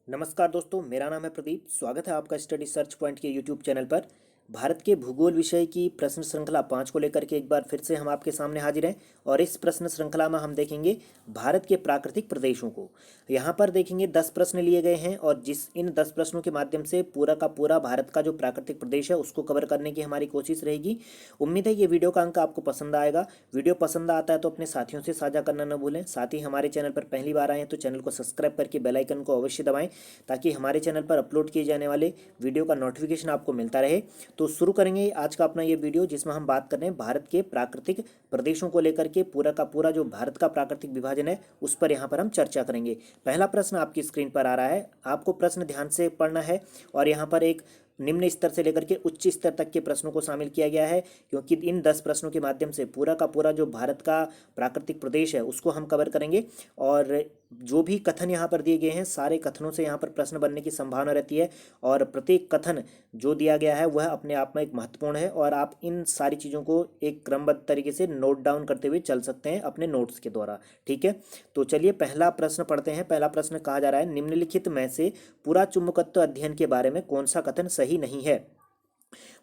नमस्कार दोस्तों, मेरा नाम है प्रदीप। स्वागत है आपका स्टडी सर्च पॉइंट के यूट्यूब चैनल पर। भारत के भूगोल विषय की प्रश्न श्रृंखला 5 को लेकर के एक बार फिर से हम आपके सामने हाजिर हैं। और इस प्रश्न श्रृंखला में हम देखेंगे भारत के प्राकृतिक प्रदेशों को। यहाँ पर देखेंगे 10 प्रश्न लिए गए हैं और इन 10 प्रश्नों के माध्यम से पूरा का पूरा भारत का जो प्राकृतिक प्रदेश है उसको कवर करने की हमारी कोशिश रहेगी। उम्मीद है ये वीडियो का अंक आपको पसंद आएगा। वीडियो पसंद आता है तो अपने साथियों से साझा करना न भूलें। साथ ही हमारे चैनल पर पहली बार आए हैं तो चैनल को सब्सक्राइब करके बेल आइकन को अवश्य दबाएं, ताकि हमारे चैनल पर अपलोड किए जाने वाले वीडियो का नोटिफिकेशन आपको मिलता रहे। तो शुरू करेंगे आज का अपना ये वीडियो, जिसमें हम बात कर रहे हैं भारत के प्राकृतिक प्रदेशों को लेकर के। पूरा का पूरा जो भारत का प्राकृतिक विभाजन है उस पर यहाँ पर हम चर्चा करेंगे। पहला प्रश्न आपकी स्क्रीन पर आ रहा है, आपको प्रश्न ध्यान से पढ़ना है। और यहाँ पर एक निम्न स्तर से लेकर के उच्च स्तर तक के प्रश्नों को शामिल किया गया है, क्योंकि इन 10 प्रश्नों के माध्यम से पूरा का पूरा जो भारत का प्राकृतिक प्रदेश है उसको हम कवर करेंगे। और जो भी कथन यहाँ पर दिए गए हैं सारे कथनों से यहाँ पर प्रश्न बनने की संभावना रहती है। और प्रत्येक कथन जो दिया गया है वह अपने आप में एक महत्वपूर्ण है, और आप इन सारी चीज़ों को एक क्रमबद्ध तरीके से नोट डाउन करते हुए चल सकते हैं अपने नोट्स के द्वारा। ठीक है, तो चलिए पहला प्रश्न पढ़ते हैं। पहला प्रश्न कहा जा रहा है, निम्नलिखित में से पुरा चुंबकत्व अध्ययन के बारे में कौन सा कथन सही नहीं है।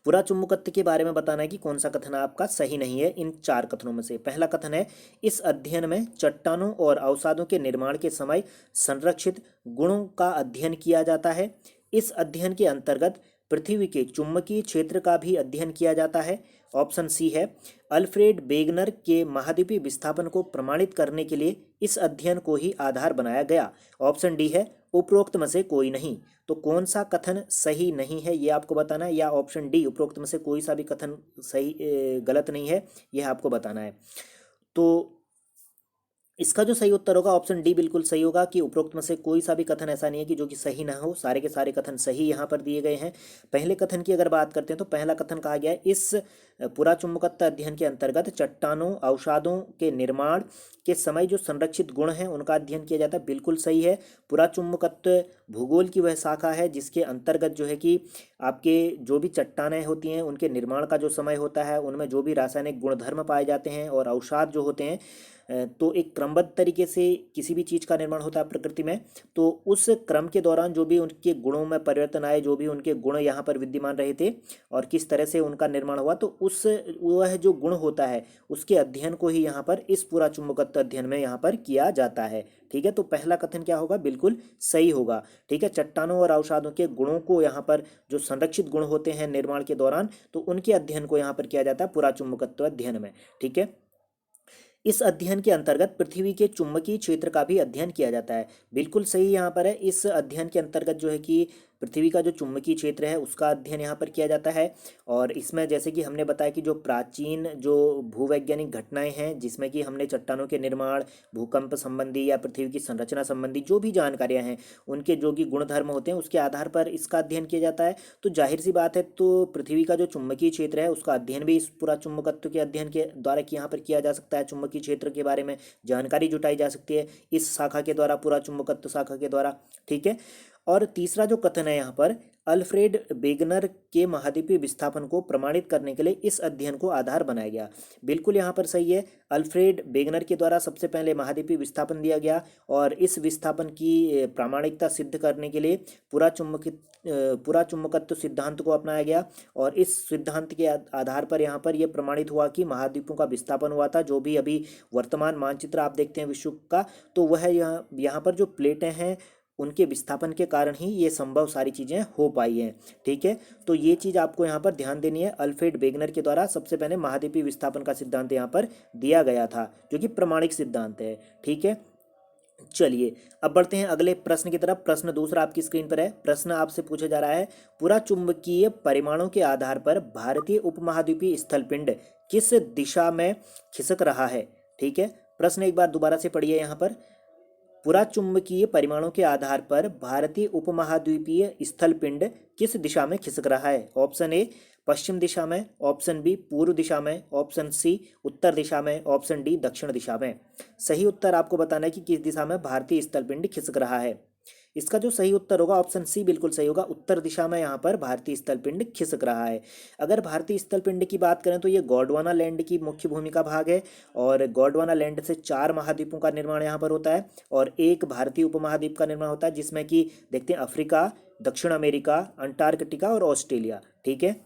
पुरा चुंबकत्व के बारे में बताना है कि कौन सा कथन आपका सही नहीं है इन 4 कथनों में से। पहला कथन है, इस अध्ययन में चट्टानों और अवसादों के निर्माण के समय संरक्षित गुणों का अध्ययन किया जाता है। इस अध्ययन के अंतर्गत पृथ्वी के चुंबकीय क्षेत्र का भी अध्ययन किया जाता है। ऑप्शन सी है, अल्फ्रेड वेगनर के महाद्वीपीय विस्थापन को प्रमाणित करने के लिए इस अध्ययन को ही आधार बनाया गया। ऑप्शन डी है, उपरोक्त में से कोई नहीं। तो कौन सा कथन सही नहीं है ये आपको बताना है, या ऑप्शन डी उपरोक्त में से कोई सा भी कथन सही गलत नहीं है यह आपको बताना है। तो इसका जो सही उत्तर होगा ऑप्शन डी बिल्कुल सही होगा, कि उपरोक्त में से कोई सा भी कथन ऐसा नहीं है कि जो कि सही ना हो। सारे के सारे कथन सही यहाँ पर दिए गए हैं। पहले कथन की अगर बात करते हैं तो पहला कथन कहा गया है, इस पुरा चुंबकत्व अध्ययन के अंतर्गत चट्टानों अवसादों के निर्माण के समय जो संरक्षित गुण हैं उनका अध्ययन किया जाता है। बिल्कुल सही है। पुरा चुंबकत्व भूगोल की वह शाखा है जिसके अंतर्गत जो है कि आपके जो भी चट्टानें होती हैं उनके निर्माण का जो समय होता है, उनमें जो भी रासायनिक गुणधर्म पाए जाते हैं और अवसाद जो होते हैं, तो एक क्रमबद्ध तरीके से किसी भी चीज़ का निर्माण होता है प्रकृति में। तो उस क्रम के दौरान जो भी उनके गुणों में परिवर्तन आए, जो भी उनके गुण यहाँ पर विद्यमान रहे थे और किस तरह से उनका निर्माण हुआ, तो उस वह जो गुण होता है उसके अध्ययन को ही यहाँ पर इस पूरा चुंबकत्व अध्ययन में यहाँ पर किया जाता है। ठीक है, तो पहला कथन क्या होगा, बिल्कुल सही होगा। ठीक है, चट्टानों और अवसादों के गुणों को यहाँ पर जो संरक्षित गुण होते हैं निर्माण के दौरान, तो उनके अध्ययन को यहाँ पर किया जाता है पूरा चुंबकत्व अध्ययन में। ठीक है, इस अध्ययन के अंतर्गत पृथ्वी के चुंबकीय क्षेत्र का भी अध्ययन किया जाता है। बिल्कुल सही यहाँ पर है। इस अध्ययन के अंतर्गत जो है कि पृथ्वी का जो चुंबकीय क्षेत्र है उसका अध्ययन यहाँ पर किया जाता है। और इसमें जैसे कि हमने बताया कि जो प्राचीन जो भूवैज्ञानिक घटनाएं हैं, जिसमें कि हमने चट्टानों के निर्माण, भूकंप संबंधी या पृथ्वी की संरचना संबंधी जो भी जानकारियाँ हैं, उनके जो कि गुणधर्म होते हैं उसके आधार पर इसका अध्ययन किया जाता है। तो जाहिर सी बात है, तो पृथ्वी का जो चुंबकीय क्षेत्र है उसका अध्ययन भी इस पूरा चुंबकत्व के अध्ययन के द्वारा यहाँ पर किया जा सकता है। चुंबकीय क्षेत्र के बारे में जानकारी जुटाई जा सकती है इस शाखा के द्वारा, पूरा चुंबकत्व शाखा के द्वारा। ठीक है, और तीसरा जो कथन है यहाँ पर, अल्फ्रेड वेगनर के महाद्वीपीय विस्थापन को प्रमाणित करने के लिए इस अध्ययन को आधार बनाया गया। बिल्कुल यहाँ पर सही है। अल्फ्रेड वेगनर के द्वारा सबसे पहले महाद्वीपीय विस्थापन दिया गया और इस विस्थापन की प्रामाणिकता सिद्ध करने के लिए पूरा चुंबकत्व सिद्धांत को अपनाया गया। और इस सिद्धांत के आधार पर यहाँ पर यह प्रमाणित हुआ कि महाद्वीपों का विस्थापन हुआ था। जो भी अभी वर्तमान मानचित्र आप देखते हैं विश्व का, तो वह यहाँ पर जो प्लेटें हैं उनके विस्थापन के कारण ही ये संभव सारी चीज़ें हो पाई हैं। ठीक है, तो ये चीज़ आपको यहाँ पर ध्यान देनी है। अल्फ्रेड वेगनर के द्वारा सबसे पहले महाद्वीपीय विस्थापन का सिद्धांत यहाँ पर दिया गया था, जो कि प्रमाणिक सिद्धांत है। ठीक है, चलिए अब बढ़ते हैं अगले प्रश्न की तरफ। प्रश्न दूसरा आपकी स्क्रीन पर है। प्रश्न आपसे पूछा जा रहा है, पूरा चुंबकीय परिमाणों के आधार पर भारतीय उपमहाद्वीपीय स्थलपिंड किस दिशा में खिसक रहा है। ठीक है, प्रश्न एक बार दोबारा से पढ़िए। यहाँ पर पुरा चुंबकीय परिमाणों के आधार पर भारतीय उपमहाद्वीपीय स्थलपिंड किस दिशा में खिसक रहा है। ऑप्शन ए पश्चिम दिशा में, ऑप्शन बी पूर्व दिशा में, ऑप्शन सी उत्तर दिशा में, ऑप्शन डी दक्षिण दिशा में। सही उत्तर आपको बताना है कि किस दिशा में भारतीय स्थलपिंड खिसक रहा है। इसका जो सही उत्तर होगा ऑप्शन सी बिल्कुल सही होगा। उत्तर दिशा में यहाँ पर भारतीय स्थलपिंड खिसक रहा है। अगर भारतीय स्थलपिंड की बात करें तो ये गोंडवाना लैंड की मुख्य भूमि का भाग है, और गोंडवाना लैंड से 4 महाद्वीपों का निर्माण यहाँ पर होता है, और एक भारतीय उपमहाद्वीप का निर्माण होता है, जिसमें कि देखते हैं अफ्रीका, दक्षिण अमेरिका, अंटार्कटिका और ऑस्ट्रेलिया। ठीक है,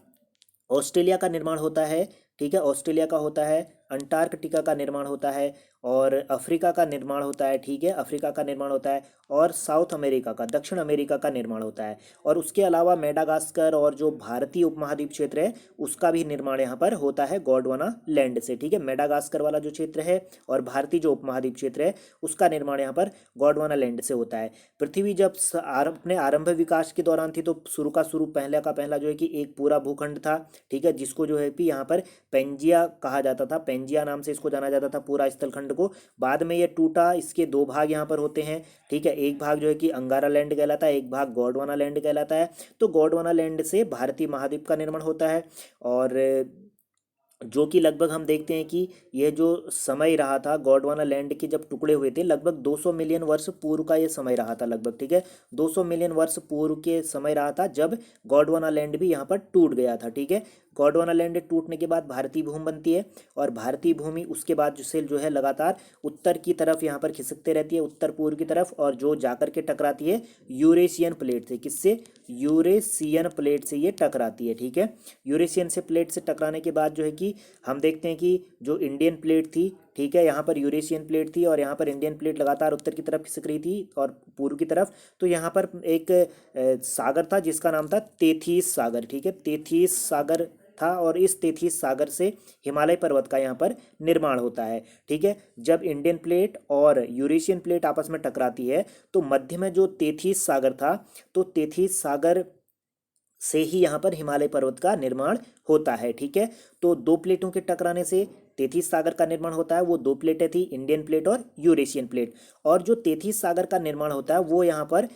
ऑस्ट्रेलिया का निर्माण होता है। ठीक है, ऑस्ट्रेलिया का होता है, अंटार्कटिका का निर्माण होता है, और अफ्रीका का निर्माण होता है। ठीक है, अफ्रीका का निर्माण होता है, और साउथ अमेरिका का, दक्षिण अमेरिका का निर्माण होता है। और उसके अलावा मेडागास्कर और जो भारतीय उपमहाद्वीप क्षेत्र है उसका भी निर्माण यहाँ पर होता है गोंडवाना लैंड से। ठीक है, मेडागास्कर वाला जो क्षेत्र है और भारतीय जो उपमहाद्वीप क्षेत्र है उसका निर्माण यहाँ पर गोंडवाना लैंड से होता है। पृथ्वी जब अपने आरंभ विकास के दौरान थी तो शुरू का शुरू, पहले का पहला जो है कि एक पूरा भूखंड था। ठीक है, जिसको जो है कि यहाँ पर पेंजिया कहा जाता था, पेंजिया नाम से इसको जाना जाता था पूरा स्थलखंड को। बाद में ये टूटा, इसके 2 भाग यहाँ पर होते हैं। ठीक है, एक भाग जो है कि अंगारा लैंड कहलाता है, एक भाग गोंडवाना लैंड कहलाता है। तो गोंडवाना लैंड से भारतीय महाद्वीप का निर्माण होता है, और जो कि लगभग हम देखते हैं कि यह जो समय रहा था गोंडवाना लैंड के जब टुकड़े हुए थे, लगभग 200 मिलियन वर्ष पूर्व का ये समय रहा था लगभग। ठीक है, 200 मिलियन वर्ष पूर्व के समय रहा था जब गोंडवाना लैंड भी यहाँ पर टूट गया था। ठीक है, गोंडवाना लैंड टूटने के बाद भारतीय भूमि बनती है, और भारतीय भूमि उसके बाद जो है लगातार उत्तर की तरफ यहाँ पर खिसकते रहती है, उत्तर पूर्व की तरफ, और जो जाकर के टकराती है यूरेशियन प्लेट से। किससे? यूरेशियन प्लेट से ये टकराती है। ठीक है, यूरेशियन से प्लेट से टकराने के बाद जो है कि हम देखते हैं कि जो इंडियन प्लेट थी, ठीक है, यहाँ पर यूरेशियन प्लेट थी और यहाँ पर इंडियन प्लेट लगातार उत्तर की तरफ खिसक रही थी और पूर्व की तरफ। तो यहाँ पर एक सागर था जिसका नाम था तेथीस सागर। ठीक है, तेथीस सागर था, और इस तेथीस सागर से हिमालय पर्वत का यहाँ पर निर्माण होता है। ठीक है, जब इंडियन प्लेट और यूरेशियन प्लेट आपस में टकराती है तो मध्य में जो तेथीस सागर था, तो तेथीस सागर से ही यहाँ पर हिमालय पर्वत का निर्माण होता है। ठीक है, तो 2 प्लेटों के टकराने से तेथीस सागर का निर्माण होता है। वो 2 प्लेटें थी, इंडियन प्लेट और यूरेशियन प्लेट। और जो तेथीस सागर का निर्माण होता है वो यहाँ पर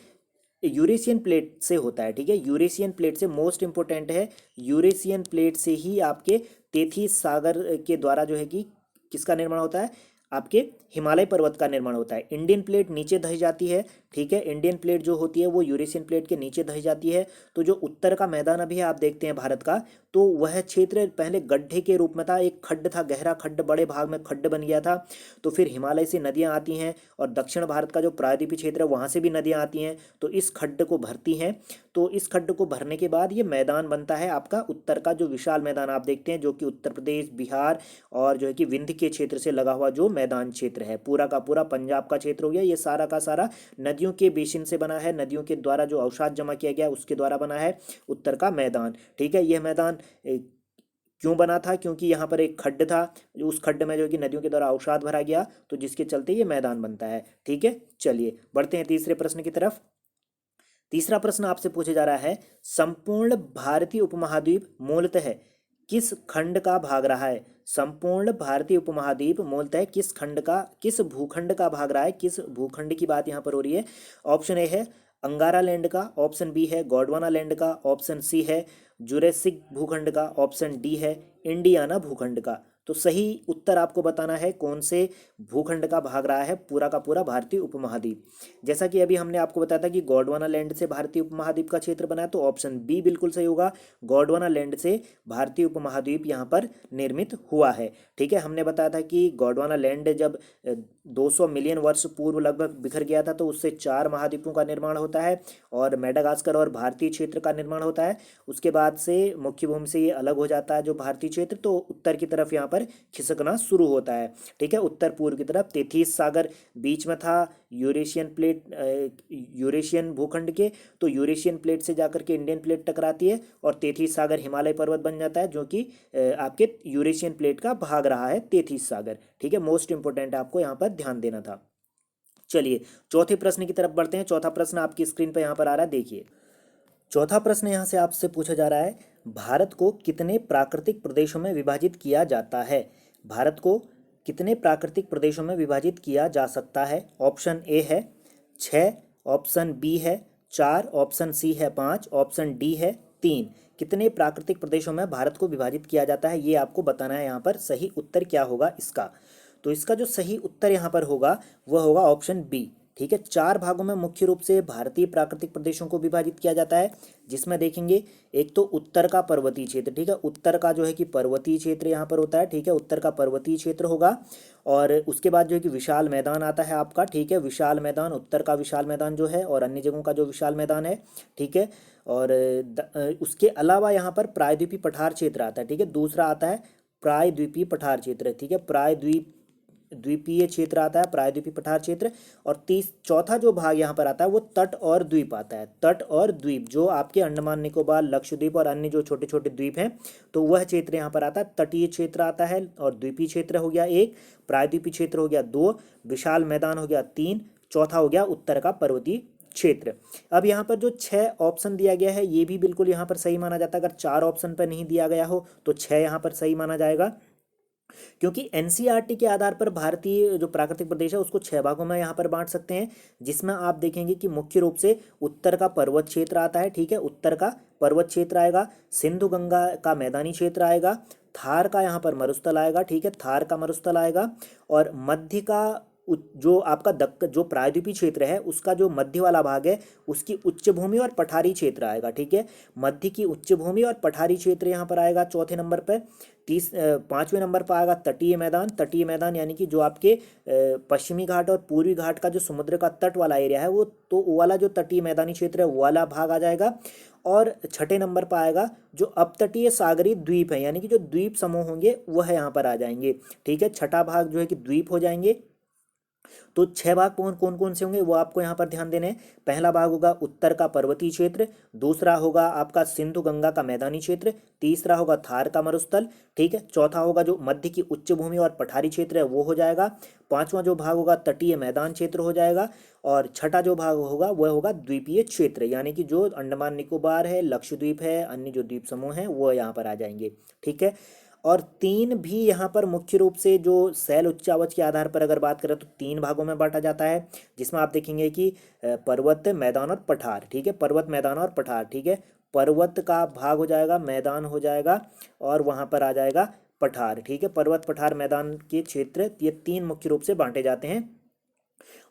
यूरेशियन प्लेट से होता है। ठीक है, यूरेशियन प्लेट से, मोस्ट इंपॉर्टेंट है, यूरेशियन प्लेट से ही आपके तेथीस सागर के द्वारा जो है कि किसका निर्माण होता है, आपके हिमालय पर्वत का निर्माण होता है। इंडियन प्लेट नीचे धस जाती है। ठीक है, इंडियन प्लेट जो होती है वो यूरेशियन प्लेट के नीचे धस जाती है। तो जो उत्तर का मैदान अभी आप देखते हैं भारत का, तो वह क्षेत्र पहले गड्ढे के रूप में था, एक खड्ड था, गहरा खड्ड, बड़े भाग में खड्ड बन गया था। तो फिर हिमालय से नदियाँ आती हैं और दक्षिण भारत का जो प्रायद्वीपीय क्षेत्र है वहाँ से भी नदियाँ आती हैं, तो इस खड्ड को भरती हैं। तो इस खड्ड को भरने के बाद ये मैदान बनता है आपका उत्तर का, जो विशाल मैदान आप देखते हैं, जो कि उत्तर प्रदेश, बिहार और जो है कि विंध्य के क्षेत्र से लगा हुआ जो मैदान क्षेत्र है, पूरा का पूरा पंजाब का क्षेत्र हो गया, ये सारा का सारा नदियों के बेसिन से बना है, नदियों के द्वारा जो अवसाद जमा किया गया उसके द्वारा बना है उत्तर का मैदान। ठीक है, यह मैदान क्यों बना था? क्योंकि यहाँ पर एक खड्ड था, उस खड्ड में जो कि नदियों के द्वारा अवसाद भरा गया, तो जिसके चलते ये मैदान बनता है। ठीक है, चलिए बढ़ते हैं तीसरे प्रश्न की तरफ। तीसरा प्रश्न आपसे पूछा जा रहा है, संपूर्ण भारतीय उपमहाद्वीप मूलतः किस खंड का भाग रहा है? संपूर्ण भारतीय उपमहाद्वीप मूलतः किस खंड का, किस भूखंड का भाग रहा है? किस भूखंड की बात यहाँ पर हो रही है? ऑप्शन ए है अंगारा लैंड का, ऑप्शन बी है गोंडवाना लैंड का, ऑप्शन सी है जुरेसिक भूखंड का, ऑप्शन डी है इंडियाना भूखंड का। तो सही उत्तर आपको बताना है कौन से भूखंड का भाग रहा है पूरा का पूरा भारतीय उपमहाद्वीप। जैसा कि अभी हमने आपको बताया था कि गोंडवाना लैंड से भारतीय उपमहाद्वीप का क्षेत्र बना है, तो ऑप्शन बी बिल्कुल सही होगा, गोंडवाना लैंड से भारतीय उपमहाद्वीप यहाँ पर निर्मित हुआ है। ठीक है, हमने बताया था कि गोंडवाना लैंड जब 200 मिलियन वर्ष पूर्व लगभग बिखर गया था तो उससे 4 महाद्वीपों का निर्माण होता है, और मेडागास्कर और भारतीय क्षेत्र का निर्माण होता है। उसके बाद से मुख्य भूमि से ये अलग हो जाता है जो भारतीय क्षेत्र, तो उत्तर की तरफ यहाँ पर खिसकना शुरू होता है। ठीक है, उत्तर पूर्व की तरफ तेथीस सागर बीच में था यूरेशियन प्लेट, यूरेशियन भूखंड के, तो यूरेशियन प्लेट से जाकर के इंडियन प्लेट टकराती है और तेथीस सागर हिमालय पर्वत बन जाता है, जो कि आपके यूरेशियन प्लेट का भाग रहा है तेथीस सागर। ठीक है, मोस्ट इंपोर्टेंट आपको यहाँ पर ध्यान देना था। चलिए चौथे प्रश्न की तरफ बढ़ते हैं। चौथा प्रश्न आपकी स्क्रीन पर यहाँ पर आ रहा है, देखिए। चौथा प्रश्न यहाँ से आपसे पूछा जा रहा है, भारत को कितने प्राकृतिक प्रदेशों में विभाजित किया जाता है? भारत को कितने प्राकृतिक प्रदेशों में विभाजित किया जा सकता है? ऑप्शन ए है 6, ऑप्शन बी है 4, ऑप्शन सी है 5, ऑप्शन डी है 3। कितने प्राकृतिक प्रदेशों में भारत को विभाजित किया जाता है ये आपको बताना है। यहाँ पर सही उत्तर क्या होगा इसका? तो इसका जो सही उत्तर यहाँ पर होगा वह होगा ऑप्शन बी। ठीक है। 4 भागों में मुख्य रूप से भारतीय प्राकृतिक प्रदेशों को विभाजित किया जाता है, जिसमें देखेंगे एक तो उत्तर का पर्वतीय क्षेत्र, ठीक है, उत्तर का जो है कि पर्वतीय क्षेत्र यहाँ पर होता है, ठीक है, उत्तर का पर्वतीय क्षेत्र होगा। और उसके बाद जो है कि विशाल मैदान आता है आपका, ठीक है, विशाल मैदान, उत्तर का विशाल मैदान जो है और अन्य जगहों का जो विशाल मैदान है, ठीक है। और उसके अलावा यहाँ पर प्रायद्वीपीय पठार क्षेत्र आता है, ठीक है, दूसरा आता है प्रायद्वीपीय पठार क्षेत्र, ठीक है, द्वीपीय क्षेत्र आता है, प्रायद्वीपीय पठार क्षेत्र। और चौथा जो भाग यहाँ पर आता है वो तट और द्वीप आता है, तट और द्वीप, जो आपके अंडमान निकोबार, लक्षद्वीप और अन्य जो छोटे छोटे द्वीप हैं, तो वह क्षेत्र यहाँ पर आता है। तटीय क्षेत्र आता है, और द्वीपीय क्षेत्र हो गया एक, प्रायद्वीपीय क्षेत्र हो गया दो, विशाल मैदान हो गया तीन, चौथा हो गया उत्तर का पर्वतीय क्षेत्र। अब यहाँ पर जो 6 ऑप्शन दिया गया है ये भी बिल्कुल यहाँ पर सही माना जाता है। अगर 4 ऑप्शन पर नहीं दिया गया हो तो 6 यहाँ पर सही माना जाएगा, क्योंकि एनसीईआरटी के आधार पर भारतीय जो प्राकृतिक प्रदेश है उसको 6 भागों में यहाँ पर बांट सकते हैं, जिसमें आप देखेंगे कि मुख्य रूप से उत्तर का पर्वत क्षेत्र आता है, ठीक है, उत्तर का पर्वत क्षेत्र आएगा, सिंधु गंगा का मैदानी क्षेत्र आएगा, थार का यहाँ पर मरुस्थल आएगा, ठीक है, थार का मरुस्थल आएगा, और मध्य का जो आपका जो प्रायद्वीपीय क्षेत्र है उसका जो मध्य वाला भाग है उसकी उच्च भूमि और पठारी क्षेत्र आएगा, ठीक है, मध्य की उच्च भूमि और पठारी क्षेत्र यहाँ पर आएगा चौथे नंबर पर। 5वें नंबर पर आएगा तटीय मैदान, तटीय मैदान यानी कि जो आपके पश्चिमी घाट और पूर्वी घाट का जो समुद्र का तट वाला एरिया है वो, तो वो वाला जो तटीय मैदानी क्षेत्र है वो वाला भाग आ जाएगा। और छठे नंबर पर आएगा जो अपतटीय सागरीय द्वीप है, यानी कि जो द्वीप समूह होंगे वह यहाँ पर आ जाएंगे, ठीक है, छठा भाग जो है कि द्वीप हो जाएंगे। तो 6 भाग कौन कौन से होंगे वो आपको यहाँ पर ध्यान देने हैं। पहला भाग होगा उत्तर का पर्वतीय क्षेत्र, दूसरा होगा आपका सिंधु गंगा का मैदानी क्षेत्र, तीसरा होगा थार का मरुस्थल, ठीक है, चौथा होगा जो मध्य की उच्च भूमि और पठारी क्षेत्र है वो हो जाएगा, पांचवा जो भाग होगा तटीय मैदान क्षेत्र हो जाएगा, और छठा जो भाग होगा वह होगा द्वीपीय क्षेत्र, यानी कि जो अंडमान निकोबार है, लक्षद्वीप है, अन्य जो द्वीप समूह हैं वो यहाँ पर आ जाएंगे, ठीक है। और 3 भी यहाँ पर मुख्य रूप से जो शैल उच्चावच के आधार पर अगर बात करें तो 3 भागों में बांटा जाता है, जिसमें आप देखेंगे कि पर्वत, मैदान और पठार, ठीक है, पर्वत, मैदान और पठार, ठीक है, पर्वत का भाग हो जाएगा, मैदान हो जाएगा और वहाँ पर आ जाएगा पठार, ठीक है, पर्वत, पठार, मैदान के क्षेत्र, ये 3 मुख्य रूप से बांटे जाते हैं।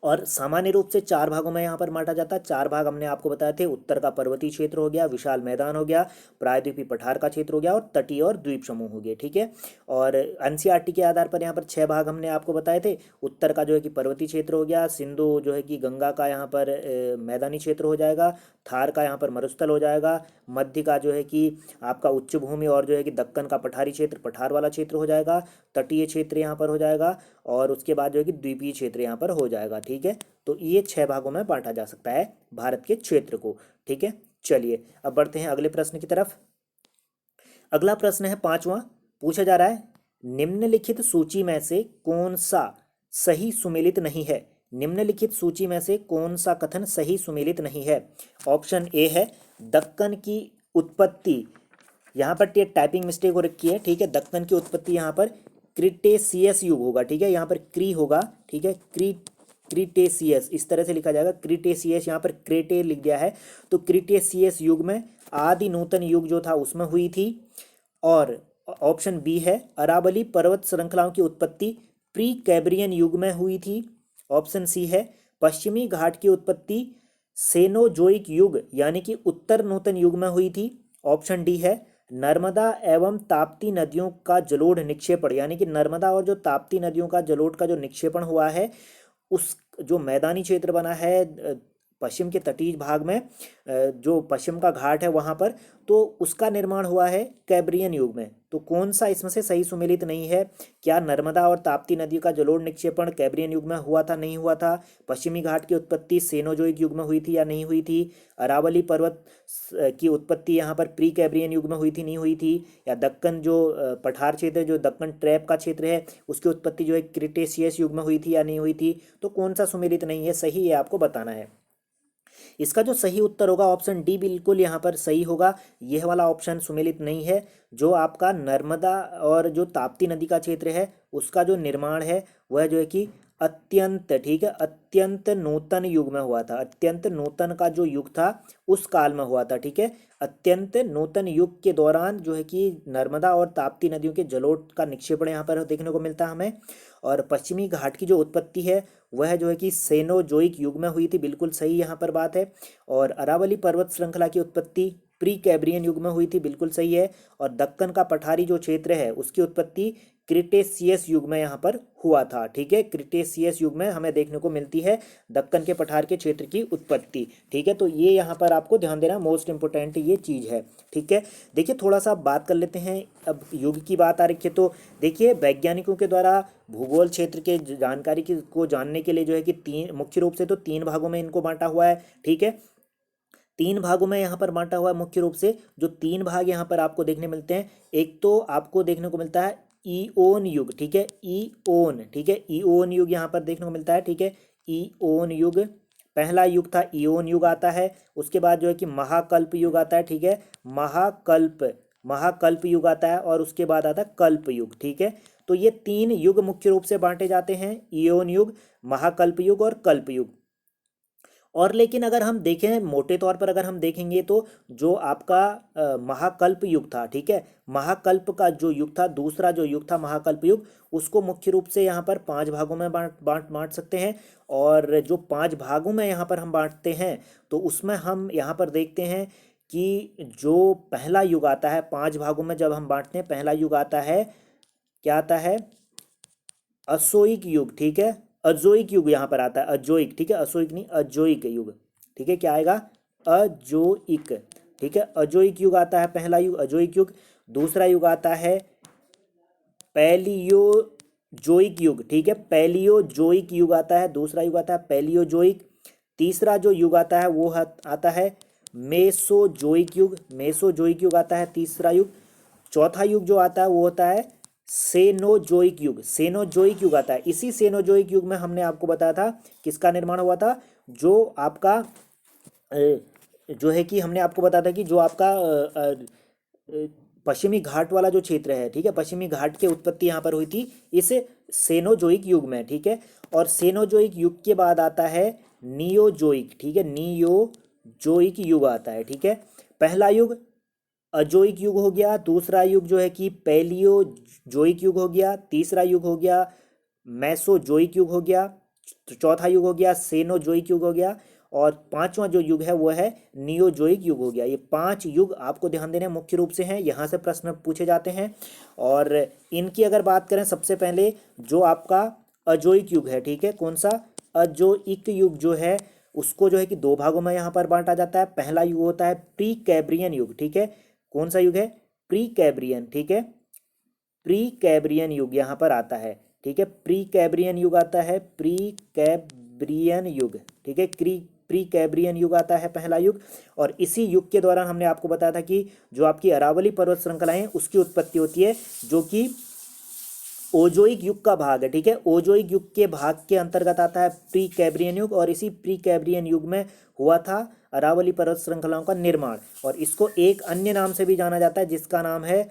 और सामान्य रूप से 4 भागों में यहाँ पर बांटा जाता है। 4 भाग हमने आपको बताए थे, उत्तर का पर्वतीय क्षेत्र हो गया, विशाल मैदान हो गया, प्रायद्वीपीय पठार का क्षेत्र हो गया और तटीय और द्वीप समूह हो गए, ठीक है। और एनसीईआरटी के आधार पर यहाँ पर 6 भाग हमने आपको बताए थे। उत्तर का जो है कि पर्वतीय क्षेत्र हो गया, सिंधु जो है कि गंगा का यहाँ पर मैदानी क्षेत्र हो जाएगा, थार का यहाँ पर मरुस्थल हो जाएगा, मध्य का जो है कि आपका उच्च भूमि और जो है कि दक्कन का पठारी क्षेत्र, पठार वाला क्षेत्र हो जाएगा, तटीय क्षेत्र यहाँ पर हो जाएगा, और उसके बाद जो है कि द्वीपीय क्षेत्र यहाँ पर हो जाएगा, ठीक है। तो ये 6 भागों में बांटा जा सकता है भारत के क्षेत्र को, ठीक है। चलिए अब बढ़ते हैं अगले प्रश्न की तरफ। अगला प्रश्न है 5वां, पूछा जा रहा है निम्नलिखित सूची में से कौन सा सही सुमेलित नहीं है। निम्नलिखित सूची में से कौन सा कथन सही सुमेलित नहीं है। ऑप्शन ए है दक्कन की उत्पत्ति, यहाँ पर टाइपिंग मिस्टेक हो रखी है, ठीक है, दक्कन की उत्पत्ति यहाँ पर क्रिटेशियस युग होगा, ठीक है, यहाँ पर क्री होगा, ठीक है, क्रिटेशियस इस तरह से लिखा जाएगा, क्रिटेशियस, यहाँ पर क्रेटे लिख दिया है, तो क्रिटेशियस युग में आदि नूतन युग जो था उसमें हुई थी। और ऑप्शन बी है अरावली पर्वत श्रृंखलाओं की उत्पत्ति प्री कैब्रियन युग में हुई थी। ऑप्शन सी है पश्चिमी घाट की उत्पत्ति सेनोजोइक युग यानी कि उत्तर नूतन युग में हुई थी। ऑप्शन डी है नर्मदा एवं ताप्ती नदियों का जलोढ़ निक्षेपण, यानी कि नर्मदा और जो ताप्ती नदियों का जलोढ़ का जो निक्षेपण हुआ है उस जो मैदानी क्षेत्र बना है पश्चिम के तटीय भाग में, जो पश्चिम का घाट है वहाँ पर, तो उसका निर्माण हुआ है कैब्रियन युग में। तो कौन सा इसमें से सही सुमेलित नहीं है। क्या नर्मदा और ताप्ती नदी का जलोढ़ निक्षेपण कैब्रियन युग में हुआ था, नहीं हुआ था। पश्चिमी घाट की उत्पत्ति सेनोजोइक युग में हुई थी या नहीं हुई थी। अरावली पर्वत की उत्पत्ति यहाँ पर प्री कैब्रियन युग में हुई थी, नहीं हुई थी। या दक्कन जो पठार क्षेत्र, जो दक्कन ट्रैप का क्षेत्र है, उसकी उत्पत्ति जो है क्रिटेशियस युग में हुई थी या नहीं हुई थी। तो कौन सा सुमेलित नहीं है, सही है आपको बताना है। इसका जो सही उत्तर होगा ऑप्शन डी बिल्कुल यहाँ पर सही होगा। यह वाला ऑप्शन सुमेलित नहीं है। जो आपका नर्मदा और जो ताप्ती नदी का क्षेत्र है उसका जो निर्माण है वह जो है कि अत्यंत, ठीक है, अत्यंत नूतन युग में हुआ था। अत्यंत नूतन का जो युग था उस काल में हुआ था, ठीक है। अत्यंत नूतन युग के दौरान जो है कि नर्मदा और ताप्ती नदियों के जलोढ़ का निक्षेपण यहाँ पर देखने को मिलता है हमें। और पश्चिमी घाट की जो उत्पत्ति है वह जो है कि सेनोजोइक युग में हुई थी, बिल्कुल सही यहाँ पर बात है। और अरावली पर्वत श्रृंखला की उत्पत्ति प्री कैब्रियन युग में हुई थी, बिल्कुल सही है। और दक्कन का पठारी जो क्षेत्र है उसकी उत्पत्ति क्रिटेशियस युग में यहाँ पर हुआ था, ठीक है। क्रिटेशियस युग में हमें देखने को मिलती है दक्कन के पठार के क्षेत्र की उत्पत्ति, ठीक है। तो ये यहाँ पर आपको ध्यान देना, मोस्ट इंपोर्टेंट ये चीज़ है, ठीक है। देखिए थोड़ा सा बात कर लेते हैं, अब युग की बात आ रही है तो देखिए वैज्ञानिकों के द्वारा भूगोल क्षेत्र के जानकारी की को जानने के लिए जो है कि तीन मुख्य रूप से तो तीन भागों में इनको बांटा हुआ है, ठीक है। तीन भागों में यहाँ पर बांटा हुआ है मुख्य रूप से। जो तीन भाग यहाँ पर आपको देखने मिलते हैं, एक तो आपको देखने को मिलता है ईओन युग, ठीक है, ईओन, ठीक है, ईओन युग यहाँ पर देखने को मिलता है, ठीक है। ईओन युग पहला युग था, ईओन युग आता है। उसके बाद जो है कि महाकल्प युग आता है, ठीक है, महाकल्प युग आता है। और उसके बाद आता है कल्प युग, ठीक है। तो ये तीन युग मुख्य रूप से बांटे जाते हैं, ईओन युग, महाकल्प युग और कल्प युग। और लेकिन अगर हम देखें मोटे तौर पर अगर हम देखेंगे तो जो आपका महाकल्प युग था, ठीक है, महाकल्प का जो युग था, दूसरा जो युग था महाकल्प युग, उसको मुख्य रूप से यहाँ पर पांच भागों में बांट सकते हैं। और जो पांच भागों में यहाँ पर हम बांटते हैं तो उसमें हम यहाँ पर देखते हैं कि जो पहला युग आता है, पांच भागों में जब हम बांटते हैं, पहला युग आता है, क्या आता है, अशोइक युग, ठीक है। अजोइक युग यहाँ पर आता है, अजोइक, ठीक है, अशोइक नहीं, अजोइक युग, ठीक है। क्या आएगा, अजोइक, ठीक है। अजोइक युग आता है पहला युग, अजोइक युग। दूसरा युग आता है पैलियोजोइक युग, ठीक है, पैलियोजोइक युग आता है, दूसरा युग आता है पैलियोजोइक। तीसरा जो युग आता है वो आता है मेसोजोइक युग, मेसोजोइक युग आता है तीसरा युग। चौथा युग जो आता है वो होता है सेनोजोइक युग, सेनोजोइक युग आता है। इसी सेनोजोइक युग में हमने आपको बताया था किसका निर्माण हुआ था, जो आपका जो है कि हमने आपको बताया था कि जो आपका पश्चिमी घाट वाला जो क्षेत्र है, ठीक है, पश्चिमी घाट की उत्पत्ति यहाँ पर हुई थी इस सेनोजोइक युग में, ठीक है। और सेनोजोइक युग के बाद आता है नियोजोइक, ठीक है, नियोजोइक युग आता है, ठीक है। पहला युग अजोइक युग हो गया, दूसरा युग जो है कि पैलियोजोइक युग हो गया, तीसरा युग हो गया मैसोजोइक युग हो गया, चौथा युग हो गया सेनोजोइक युग हो गया, और पांचवा जो युग है वो है नियोजोइक युग हो गया। ये पांच युग आपको ध्यान देने मुख्य रूप से हैं, यहाँ से प्रश्न पूछे जाते हैं। और इनकी अगर बात करें, सबसे पहले जो आपका अजोइक युग है, ठीक है, कौन सा, अजोइक युग जो है उसको जो है कि दो भागों में यहाँ पर बांटा जाता है। पहला युग होता है प्री कैब्रियन युग, ठीक है, कौन सा युग है, प्री कैब्रियन, ठीक है, प्री कैब्रियन युग यहाँ पर आता है, ठीक है, प्री कैब्रियन युग आता है, प्री कैब्रियन युग, ठीक है, प्री कैब्रियन युग आता है पहला युग। और इसी युग के दौरान हमने आपको बताया था कि जो आपकी अरावली पर्वत श्रृंखला है उसकी उत्पत्ति होती है, जो कि ओजोइक युग का भाग है, ठीक है। ओजोइक युग के भाग के अंतर्गत आता है प्री कैब्रियन युग, और इसी प्री कैब्रियन युग में हुआ था अरावली पर्वत श्रृंखलाओं का निर्माण। और इसको एक अन्य नाम से भी जाना जाता है जिसका नाम है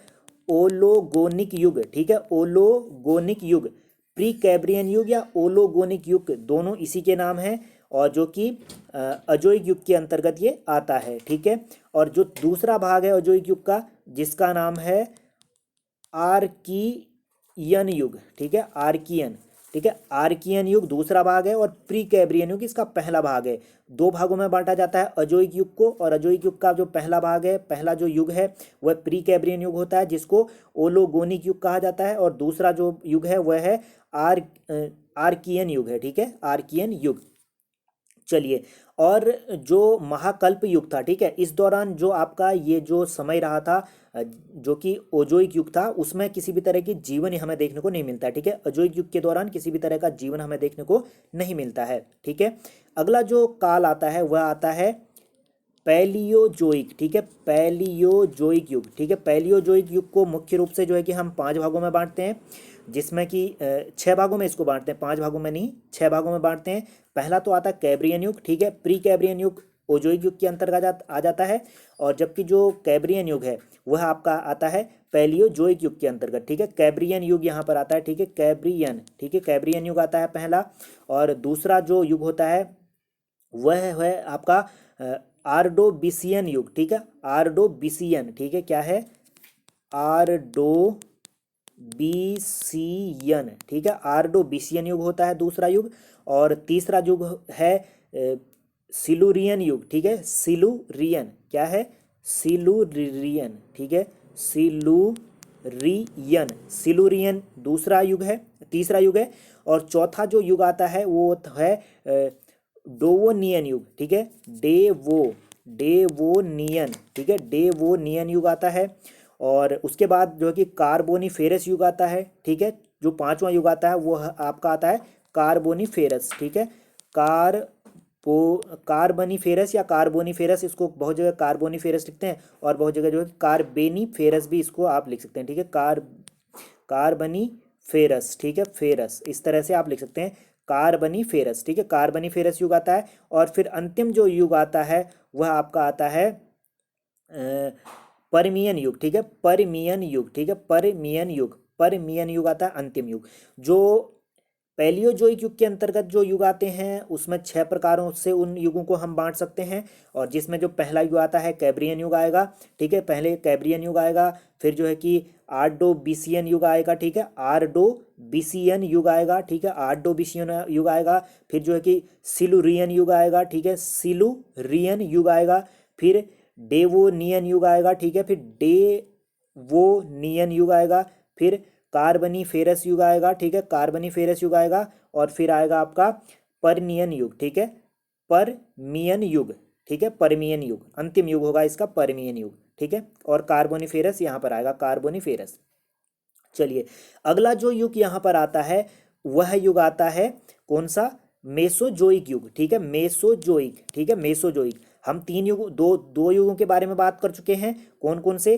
ओलोगोनिक युग, ठीक है, ओलोगोनिक युग। प्री कैब्रियन युग या ओलोगोनिक युग दोनों इसी के नाम हैं, और जो कि अजोइक युग के अंतर्गत ये आता है, ठीक है। और जो दूसरा भाग है अजोइक युग का, जिसका नाम है आर्कियन युग, ठीक है, आर्कियन, ठीक है, आर्कियन युग दूसरा भाग है, और प्री कैब्रियन युग इसका पहला भाग है। दो भागों में बांटा जाता है अजोइक युग को, और अजोइक युग का जो पहला भाग है, पहला जो युग है वह प्री कैब्रियन युग होता है, जिसको ओलोगोनिक युग कहा जाता है। और दूसरा जो युग है वह है आर्कियन युग है, ठीक है, आर्कियन युग। चलिए, और जो महाकल्प युग था, ठीक है, इस दौरान जो आपका ये जो समय रहा था, जो कि ओजोइक युग था, उसमें किसी भी तरह की जीवन हमें देखने को नहीं मिलता है, ठीक है। अजोइक युग के दौरान किसी भी तरह का जीवन हमें देखने को नहीं मिलता है, ठीक है। अगला जो काल आता है वह आता है पैलियोजोइक, ठीक है, पैलियोजोइक युग, ठीक है। पैलियोजोइक युग को मुख्य रूप से जो है कि हम पांच भागों में बांटते हैं, जिसमें कि छह भागों में इसको बांटते हैं, पांच भागों में नहीं, छह भागों में बांटते हैं। पहला तो आता है कैब्रियन युग, ठीक है, प्री कैब्रियन युग ओजोइक युग के अंतर्गत आ जाता है। और जबकि जो कैब्रियन युग है वह आपका आता है पैलियोजोइक युग के अंतर्गत, ठीक है। कैब्रियन युग यहाँ पर आता है, ठीक है, कैब्रियन, ठीक है, कैब्रियन युग आता है पहला। और दूसरा जो युग होता है वह है आपका आर्डोबिसियन युग, ठीक है, आर्डोबिसियन, ठीक है, क्या है, आर्डोबिसियन, ठीक है, आर्डोबिसियन युग होता है दूसरा युग। और तीसरा युग है सिलुरियन युग, ठीक है, सिलुरियन, क्या है, सिलुरियन, ठीक है, सिलुरियन, सिलुरियन दूसरा युग है, तीसरा युग है। और चौथा जो युग आता है वो है डोवोनियन युग, ठीक है, डेवोनियन, ठीक है, डेवोनियन युग आता है। और उसके बाद जो है कि कार्बोनिफेरस युग आता है, ठीक है। जो पांचवा युग आता है वो आपका आता है कार्बोनिफेरस, ठीक है, कार्बोनिफेरस या कार्बोनिफेरस, इसको बहुत जगह कार्बोनिफेरस लिखते हैं और बहुत जगह जो है कार्बेनिफेरस भी इसको आप लिख सकते हैं, ठीक है, कार्बनीफेरस, ठीक है, फेरस, इस तरह से आप लिख सकते हैं, कार्बनीफेरस, ठीक है, कार्बनीफेरस युग आता है। और फिर अंतिम जो युग आता है वह आपका आता है परमियन युग, ठीक है, परमियन युग, ठीक है, परमियन युग, परमियन युग आता है अंतिम युग। जो पैलियोजोइक युग के अंतर्गत जो युग आते हैं उसमें 6 प्रकारों से उन युगों को हम बांट सकते हैं। और जिसमें जो पहला युग आता है कैब्रियन युग आएगा, ठीक है, पहले कैब्रियन युग आएगा, फिर जो है कि आर्डोबिसियन युग आएगा, ठीक है, आर्डोबिसियन युग आएगा, ठीक है, आर्डोबिसियन युग आएगा, फिर जो है कि सिलुरियन युग आएगा, ठीक है, सिलुरियन युग आएगा, फिर डेवोनियन युग आएगा, ठीक है, फिर डेवोनियन युग आएगा, फिर कार्बनीफेरस युग आएगा, ठीक है, कार्बनीफेरस युग आएगा, और फिर आएगा आपका परमियन युग, ठीक है, परमियन युग, ठीक है, परमियन युग अंतिम युग होगा इसका, परमियन युग, ठीक है। और कार्बोनिफेरस यहाँ पर आएगा, कार्बोनिफेरस। चलिए, अगला जो युग यहाँ पर आता है वह युग आता है कौन सा, मेसोजोइक युग, ठीक है, मेसोजोइक, ठीक है, मेसोजोइक। हम तीन युग, दो युगों के बारे में बात कर चुके हैं, कौन कौन से,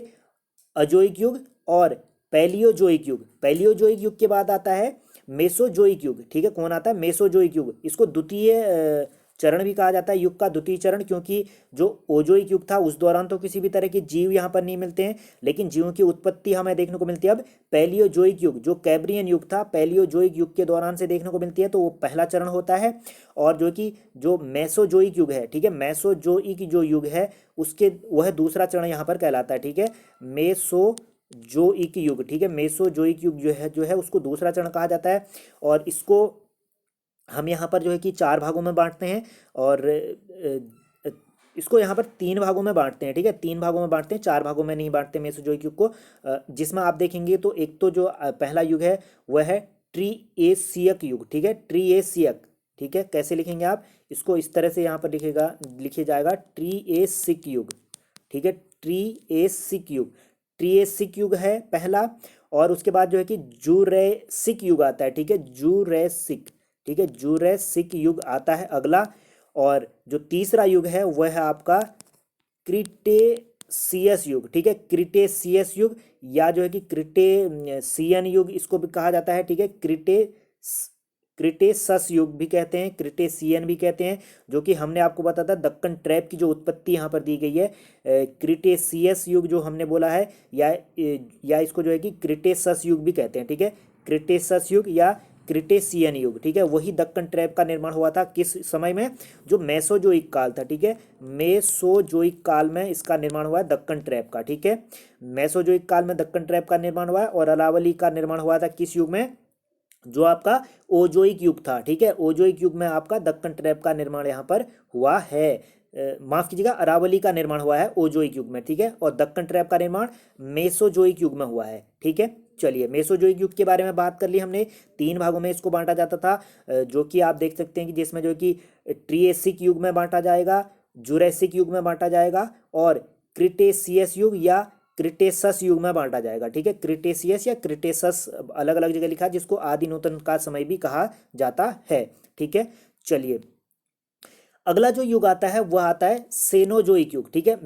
अजोइक युग और पैलियोजोइक युग। पैलियोजोइक युग के बाद आता है मेसोजोइक युग, ठीक है, कौन आता है, मेसोजोइक युग। इसको द्वितीय चरण भी कहा जाता है, युग का द्वितीय चरण, क्योंकि जो ओजोइक युग था उस दौरान तो किसी भी तरह के जीव यहाँ पर नहीं मिलते हैं, लेकिन जीवों की उत्पत्ति हमें देखने को मिलती है अब पैलियोजोइक युग, जो कैब्रियन युग था पैलियोजोइक युग के दौरान से देखने को मिलती है, तो वो पहला चरण होता है। और जो कि जो मेसोजोइक युग है, ठीक है, मेसोजोइक जो युग है उसके वह दूसरा चरण यहाँ पर कहलाता है, ठीक है, मेसोजोइक युग, ठीक है, मेसोजोइक युग जो है उसको दूसरा चरण कहा जाता है। और इसको हम यहाँ पर जो है कि 4 भागों में बांटते हैं, और इसको यहाँ पर 3 भागों में बांटते हैं, ठीक है, 3 भागों में बांटते हैं, 4 भागों में नहीं बांटते मेसोजोइक युग को। जिसमें आप देखेंगे तो एक तो जो पहला युग है वह है ट्रीएसियक युग, ठीक है, ट्रीएसियक, ठीक है, कैसे लिखेंगे आप इसको, इस तरह से यहाँ पर लिखे जाएगा ट्रीएसिक युग, ठीक है, ट्रीएसिक युग, ट्रीएसिक युग है पहला। और उसके बाद जो है कि जूरैसिक युग आता है, ठीक है, जूरैसिक, ठीक है, जूरैसिक युग आता है अगला। और जो तीसरा युग है वह है आपका क्रिटेशियस युग, ठीक है, क्रिटेशियस युग, या जो है कि क्रिटेशियन युग इसको भी कहा जाता है, ठीक है, क्रिटेसस युग भी कहते हैं, क्रिटेशियन भी कहते हैं, जो कि हमने आपको बताया था दक्कन ट्रैप की जो उत्पत्ति यहाँ पर दी गई है, क्रिटेशियस युग जो हमने बोला है, या इसको जो है कि क्रिटेसस युग भी कहते हैं, ठीक है, क्रिटेसस युग या क्रिटेशियन युग, ठीक है, वही दक्कन ट्रैप का निर्माण हुआ था किस समय में, जो मेसोजोइक काल था, ठीक है, मेसोजोइक काल में इसका निर्माण हुआ है दक्कन ट्रैप का, ठीक है, मेसोजोइक काल में दक्कन ट्रैप का निर्माण हुआ है। और अरावली का निर्माण हुआ था किस युग में, जो आपका ओजोइक युग था, ठीक है, ओजोइक युग में आपका दक्कन ट्रैप का निर्माण यहाँ पर हुआ है, माफ कीजिएगा, अरावली का निर्माण हुआ है ओजोइक युग में, ठीक है, और दक्कन ट्रैप का निर्माण मेसोजोइक युग में हुआ है, ठीक है। चलिए, मेसोजोइक युग के बारे में बात कर ली हमने, 3 भागों में इसको बांटा जाता था, जो कि आप देख सकते हैं कि जिसमें जो कि ट्रिएसिक युग में बांटा जाएगा, जुरैसिक युग में बांटा जाएगा, और क्रिटेशियस युग या क्रिटेसस युग में बांटा जाएगा, ठीक है, क्रिटेशियस या क्रिटेसस अलग अलग जगह लिखा है, जिसको आदि नूतन का समय भी कहा जाता है, ठीक है। चलिए, अगला जो युग आता है वह आता है सेनोजोइक युग, ठीक है,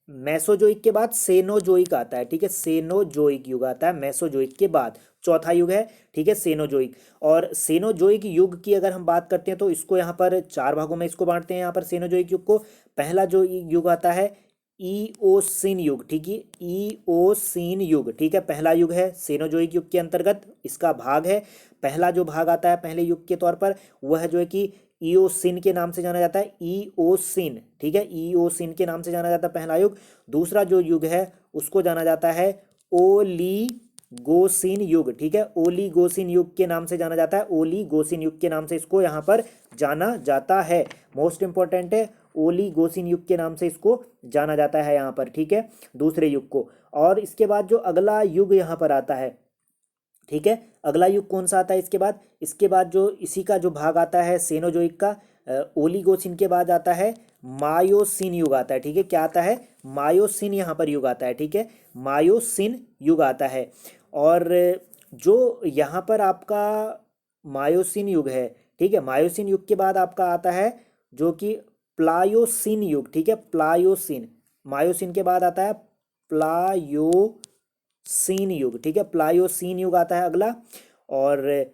मेसोजोइक के बाद सेनोजोइक आता है, ठीक है, सेनोजोइक युग आता है मेसोजोइक के बाद, चौथा युग है, ठीक है, सेनोजोइक। और सेनोजोइक युग की अगर हम बात करते हैं तो इसको यहाँ पर 4 भागों में इसको बांटते हैं यहाँ पर सेनोजोइक युग को। पहला जो युग आता है ईओसिन युग, ठीक है, ईओसिन युग, ठीक है, पहला युग है सेनोजोइक युग के अंतर्गत, इसका भाग है। पहला जो भाग आता है पहले युग के तौर पर वह जो है कि ईओसिन के नाम से जाना जाता है, ईओसिन, ठीक है, ईओसिन के नाम से जाना जाता है पहला युग। दूसरा जो युग है उसको जाना जाता है ओलीगोसिन युग, ठीक है, ओलीगोसिन युग के नाम से जाना जाता है, ओलीगोसिन युग के नाम से इसको यहाँ पर जाना जाता है। मोस्ट इंपॉर्टेंट है, ओलीगोसिन युग के नाम से इसको जाना जाता है यहाँ पर, ठीक है, दूसरे युग को। और इसके बाद जो अगला युग यहाँ पर आता है, ठीक है, अगला युग कौन सा आता है इसके बाद जो इसी का जो भाग आता है सेनोजोइक का, ओलीगोसिन के बाद आता है मायोसिन युग आता है, ठीक है, क्या आता है, मायोसिन यहाँ पर युग आता है, ठीक है, मायोसिन युग आता है। और जो यहाँ पर आपका मायोसिन युग है, ठीक है, मायोसिन युग के बाद आपका आता है जो कि प्लायोसिन युग, ठीक है, प्लायोसिन, मायोसिन के बाद आता है प्लायोसिन युग, ठीक है, प्लायोसिन युग आता है अगला। और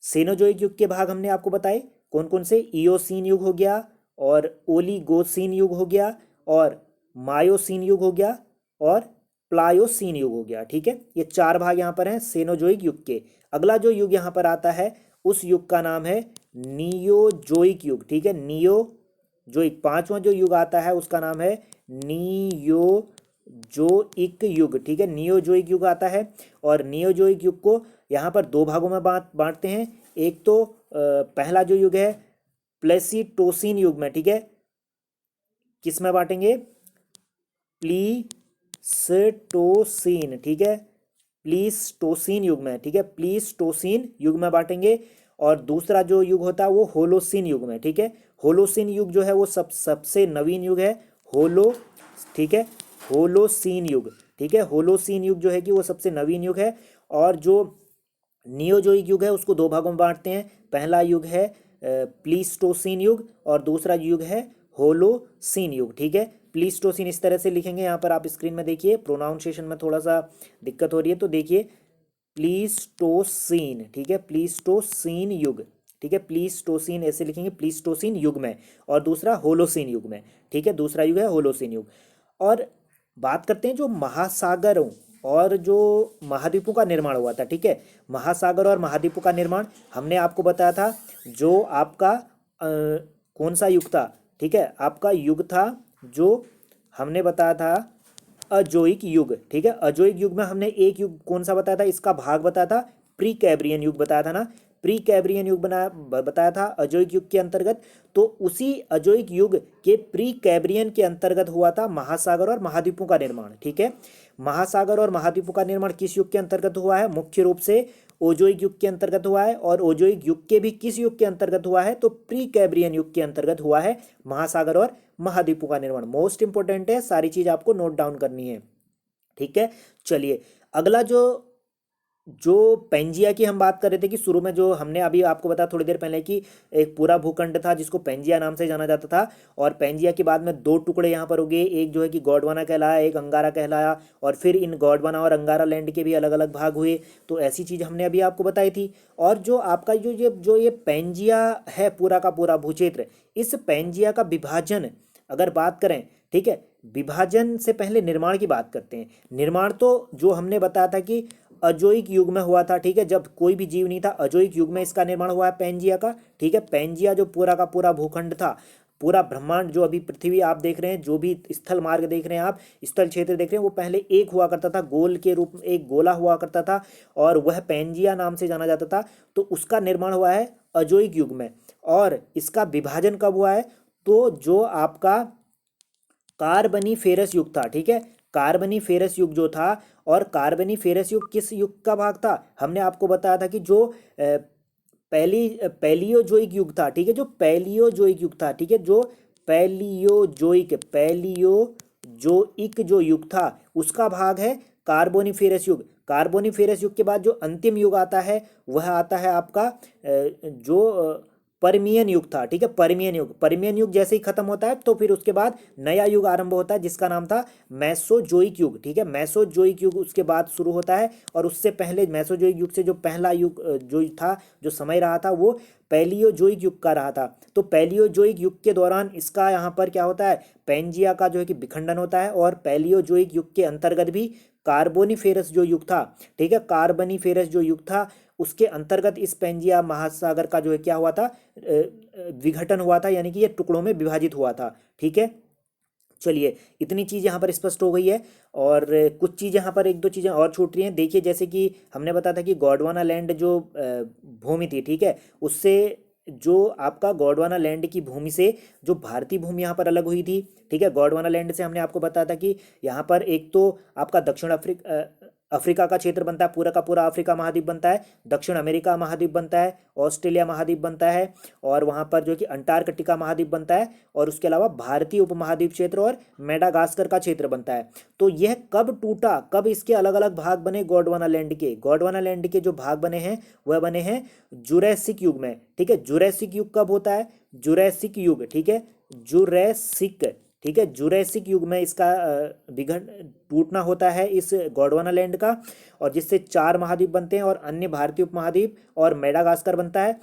सेनोजोइक युग के भाग हमने आपको बताए कौन कौन से, ईओसिन युग हो गया, और ओलीगोसिन युग हो गया, और मायोसिन युग हो गया, और प्लायोसिन युग हो गया, ठीक है, ये चार भाग यहाँ पर हैं सेनोजोइक युग के। अगला जो युग यहाँ पर आता है उस युग का नाम है नियोजोइक युग, ठीक है, नियोजोइक, पांचवा जो युग आता है उसका नाम है नियोजोइक युग, ठीक है, नियोजोइक युग आता है। और नियोजोइक युग को यहाँ पर दो भागों में बांटते हैं। एक तो पहला जो युग है प्लेसीटोसिन युग में, ठीक है, किस में बांटेंगे, प्लीस्टोसिन, ठीक है, प्लीस्टोसिन युग में, ठीक है, प्लीस्टोसिन युग में बांटेंगे। और दूसरा जो युग होता है वो होलोसिन युग में, ठीक है, होलोसिन युग जो है वो सबसे नवीन युग है, ठीक है, होलोसिन युग, ठीक है, होलोसिन युग जो है कि वो सबसे नवीन युग है। और जो नियोजोइक युग है उसको दो भागों में बांटते हैं, पहला युग है प्लीस्टोसिन युग और दूसरा युग है होलोसिन युग, ठीक है। प्लीस्टोसिन इस तरह से लिखेंगे, यहाँ पर आप स्क्रीन में देखिए, प्रोनाउंसिएशन में थोड़ा सा दिक्कत हो रही है तो देखिए, प्लीस्टोसिन, ठीक है, प्लीस्टोसिन युग, ठीक है, प्लीस्टोसिन ऐसे लिखेंगे, प्लीस्टोसिन युग में, और दूसरा होलोसिन युग में, ठीक है, दूसरा युग है होलोसिन युग। और बात करते हैं जो महासागरों और जो महाद्वीपों का निर्माण हुआ था, ठीक है, महासागर और महाद्वीपों का निर्माण हमने आपको बताया था, जो आपका कौन सा युग था, ठीक है, आपका युग था जो हमने बताया था अजोइक युग, ठीक है, अजोइक युग में हमने एक युग कौन सा बताया था, इसका भाग बताया था, प्री कैब्रियन युग बताया था ना, प्री कैब्रियन युग बताया था अजोइक युग के अंतर्गत। तो उसी अजोइक युग के प्री कैब्रियन के अंतर्गत हुआ था महासागर और महाद्वीपों का निर्माण, ठीक है। महासागर और महाद्वीपों का निर्माण किस युग के अंतर्गत हुआ है, मुख्य रूप से ओजोइक युग के अंतर्गत हुआ है। और ओजोइक युग के भी किस युग के अंतर्गत हुआ है, तो प्री कैब्रियन युग के अंतर्गत हुआ है महासागर और महाद्वीपों का निर्माण। मोस्ट इंपोर्टेंट है, सारी चीज आपको नोट डाउन करनी है, ठीक है। चलिए अगला जो पेंजिया की हम बात कर रहे थे कि शुरू में जो हमने अभी आपको बताया थोड़ी देर पहले कि एक पूरा भूखंड था जिसको पेंजिया नाम से जाना जाता था, और पेंजिया के बाद में दो टुकड़े यहाँ पर हो गए, एक जो है कि गोंडवाना कहलाया, एक अंगारा कहलाया, और फिर इन गोंडवाना और अंगारा लैंड के भी अलग अलग भाग हुए। तो ऐसी चीज़ हमने अभी आपको बताई थी। और जो आपका जो ये पेंजिया है पूरा का पूरा भूक्षेत्र, इस पेंजिया का विभाजन अगर बात करें, ठीक है, विभाजन से पहले निर्माण की बात करते हैं। निर्माण तो जो हमने बताया था कि अजोइक युग में हुआ था, ठीक है, जब कोई भी जीव नहीं था, अजोइक युग में इसका निर्माण हुआ है पेंजिया का, ठीक है। पेंजिया जो पूरा का पूरा भूखंड था, पूरा ब्रह्मांड, जो अभी पृथ्वी आप देख रहे हैं, जो भी स्थल मार्ग देख रहे हैं आप, स्थल क्षेत्र देख रहे हैं, वो पहले एक हुआ करता था, गोल के रूप में एक गोला हुआ करता था, और वह पेंजिया नाम से जाना जाता था। तो उसका निर्माण हुआ है अजोइक युग में। और इसका विभाजन कब हुआ है, तो जो आपका कार्बनीफेरस युग था, ठीक है, कार्बनीफेरस युग जो था। और कार्बनीफेरस युग किस युग का भाग था, हमने आपको बताया था कि जो पैलियोजोइक युग था, ठीक है, जो पैलियोजोइक युग था, ठीक है, जो पैलियोजोइक जो युग था उसका भाग है कार्बोनिफेरस युग। कार्बोनिफेरस युग के बाद जो अंतिम युग आता है वह आता है आपका जो परमियन युग था, ठीक है, परमियन युग जैसे ही खत्म होता है तो फिर उसके बाद नया युग आरंभ होता है जिसका नाम था मेसोजोइक युग, ठीक है, मेसोजोइक युग उसके बाद शुरू होता है। और उससे पहले मेसोजोइक युग से जो पहला युग जो था, जो समय रहा था, वो पैलियोजोइक युग का रहा था। तो पैलियोजोइक युग के दौरान इसका यहाँ पर क्या होता है, पैंजिया का जो है कि विखंडन होता है, और पैलियोजोइक युग के अंतर्गत भी कार्बोनिफेरस जो युग था, ठीक है, कार्बनिफेरस जो युग था उसके अंतर्गत इस पैंजिया महासागर का जो है क्या हुआ था, विघटन हुआ था, यानी कि ये टुकड़ों में विभाजित हुआ था। ठीक है, चलिए इतनी चीज़ यहाँ पर स्पष्ट हो गई है। और कुछ चीज़ यहाँ पर, एक दो चीज़ें और छूट रही हैं। देखिए जैसे कि हमने बताया था कि गोंडवाना लैंड जो भूमि थी, ठीक है, उससे जो आपका गोंडवाना लैंड की भूमि से जो भारतीय भूमि यहाँ पर अलग हुई थी, ठीक है, गोंडवाना लैंड से हमने आपको बताया था कि यहाँ पर एक तो आपका दक्षिण अफ्रीका का क्षेत्र बनता है, पूरा का पूरा अफ्रीका महाद्वीप बनता है, दक्षिण अमेरिका महाद्वीप बनता है, ऑस्ट्रेलिया महाद्वीप बनता है, और वहाँ पर जो कि अंटार्कटिका महाद्वीप बनता है, और उसके अलावा भारतीय उपमहाद्वीप क्षेत्र और मेडागास्कर का क्षेत्र बनता है। तो यह कब टूटा, कब इसके अलग अलग भाग बने गोंडवाना लैंड के? गोंडवाना लैंड के जो भाग बने हैं वह बने हैं जुरैसिक युग में। ठीक है, जुरैसिक युग कब होता है? जुरैसिक युग, ठीक है, जुरैसिक, ठीक है, जुरैसिक युग में इसका विघटन टूटना होता है इस गोंडवाना लैंड का, और जिससे 4 महाद्वीप बनते हैं और अन्य भारतीय उपमहाद्वीप और मेडागास्कर बनता है।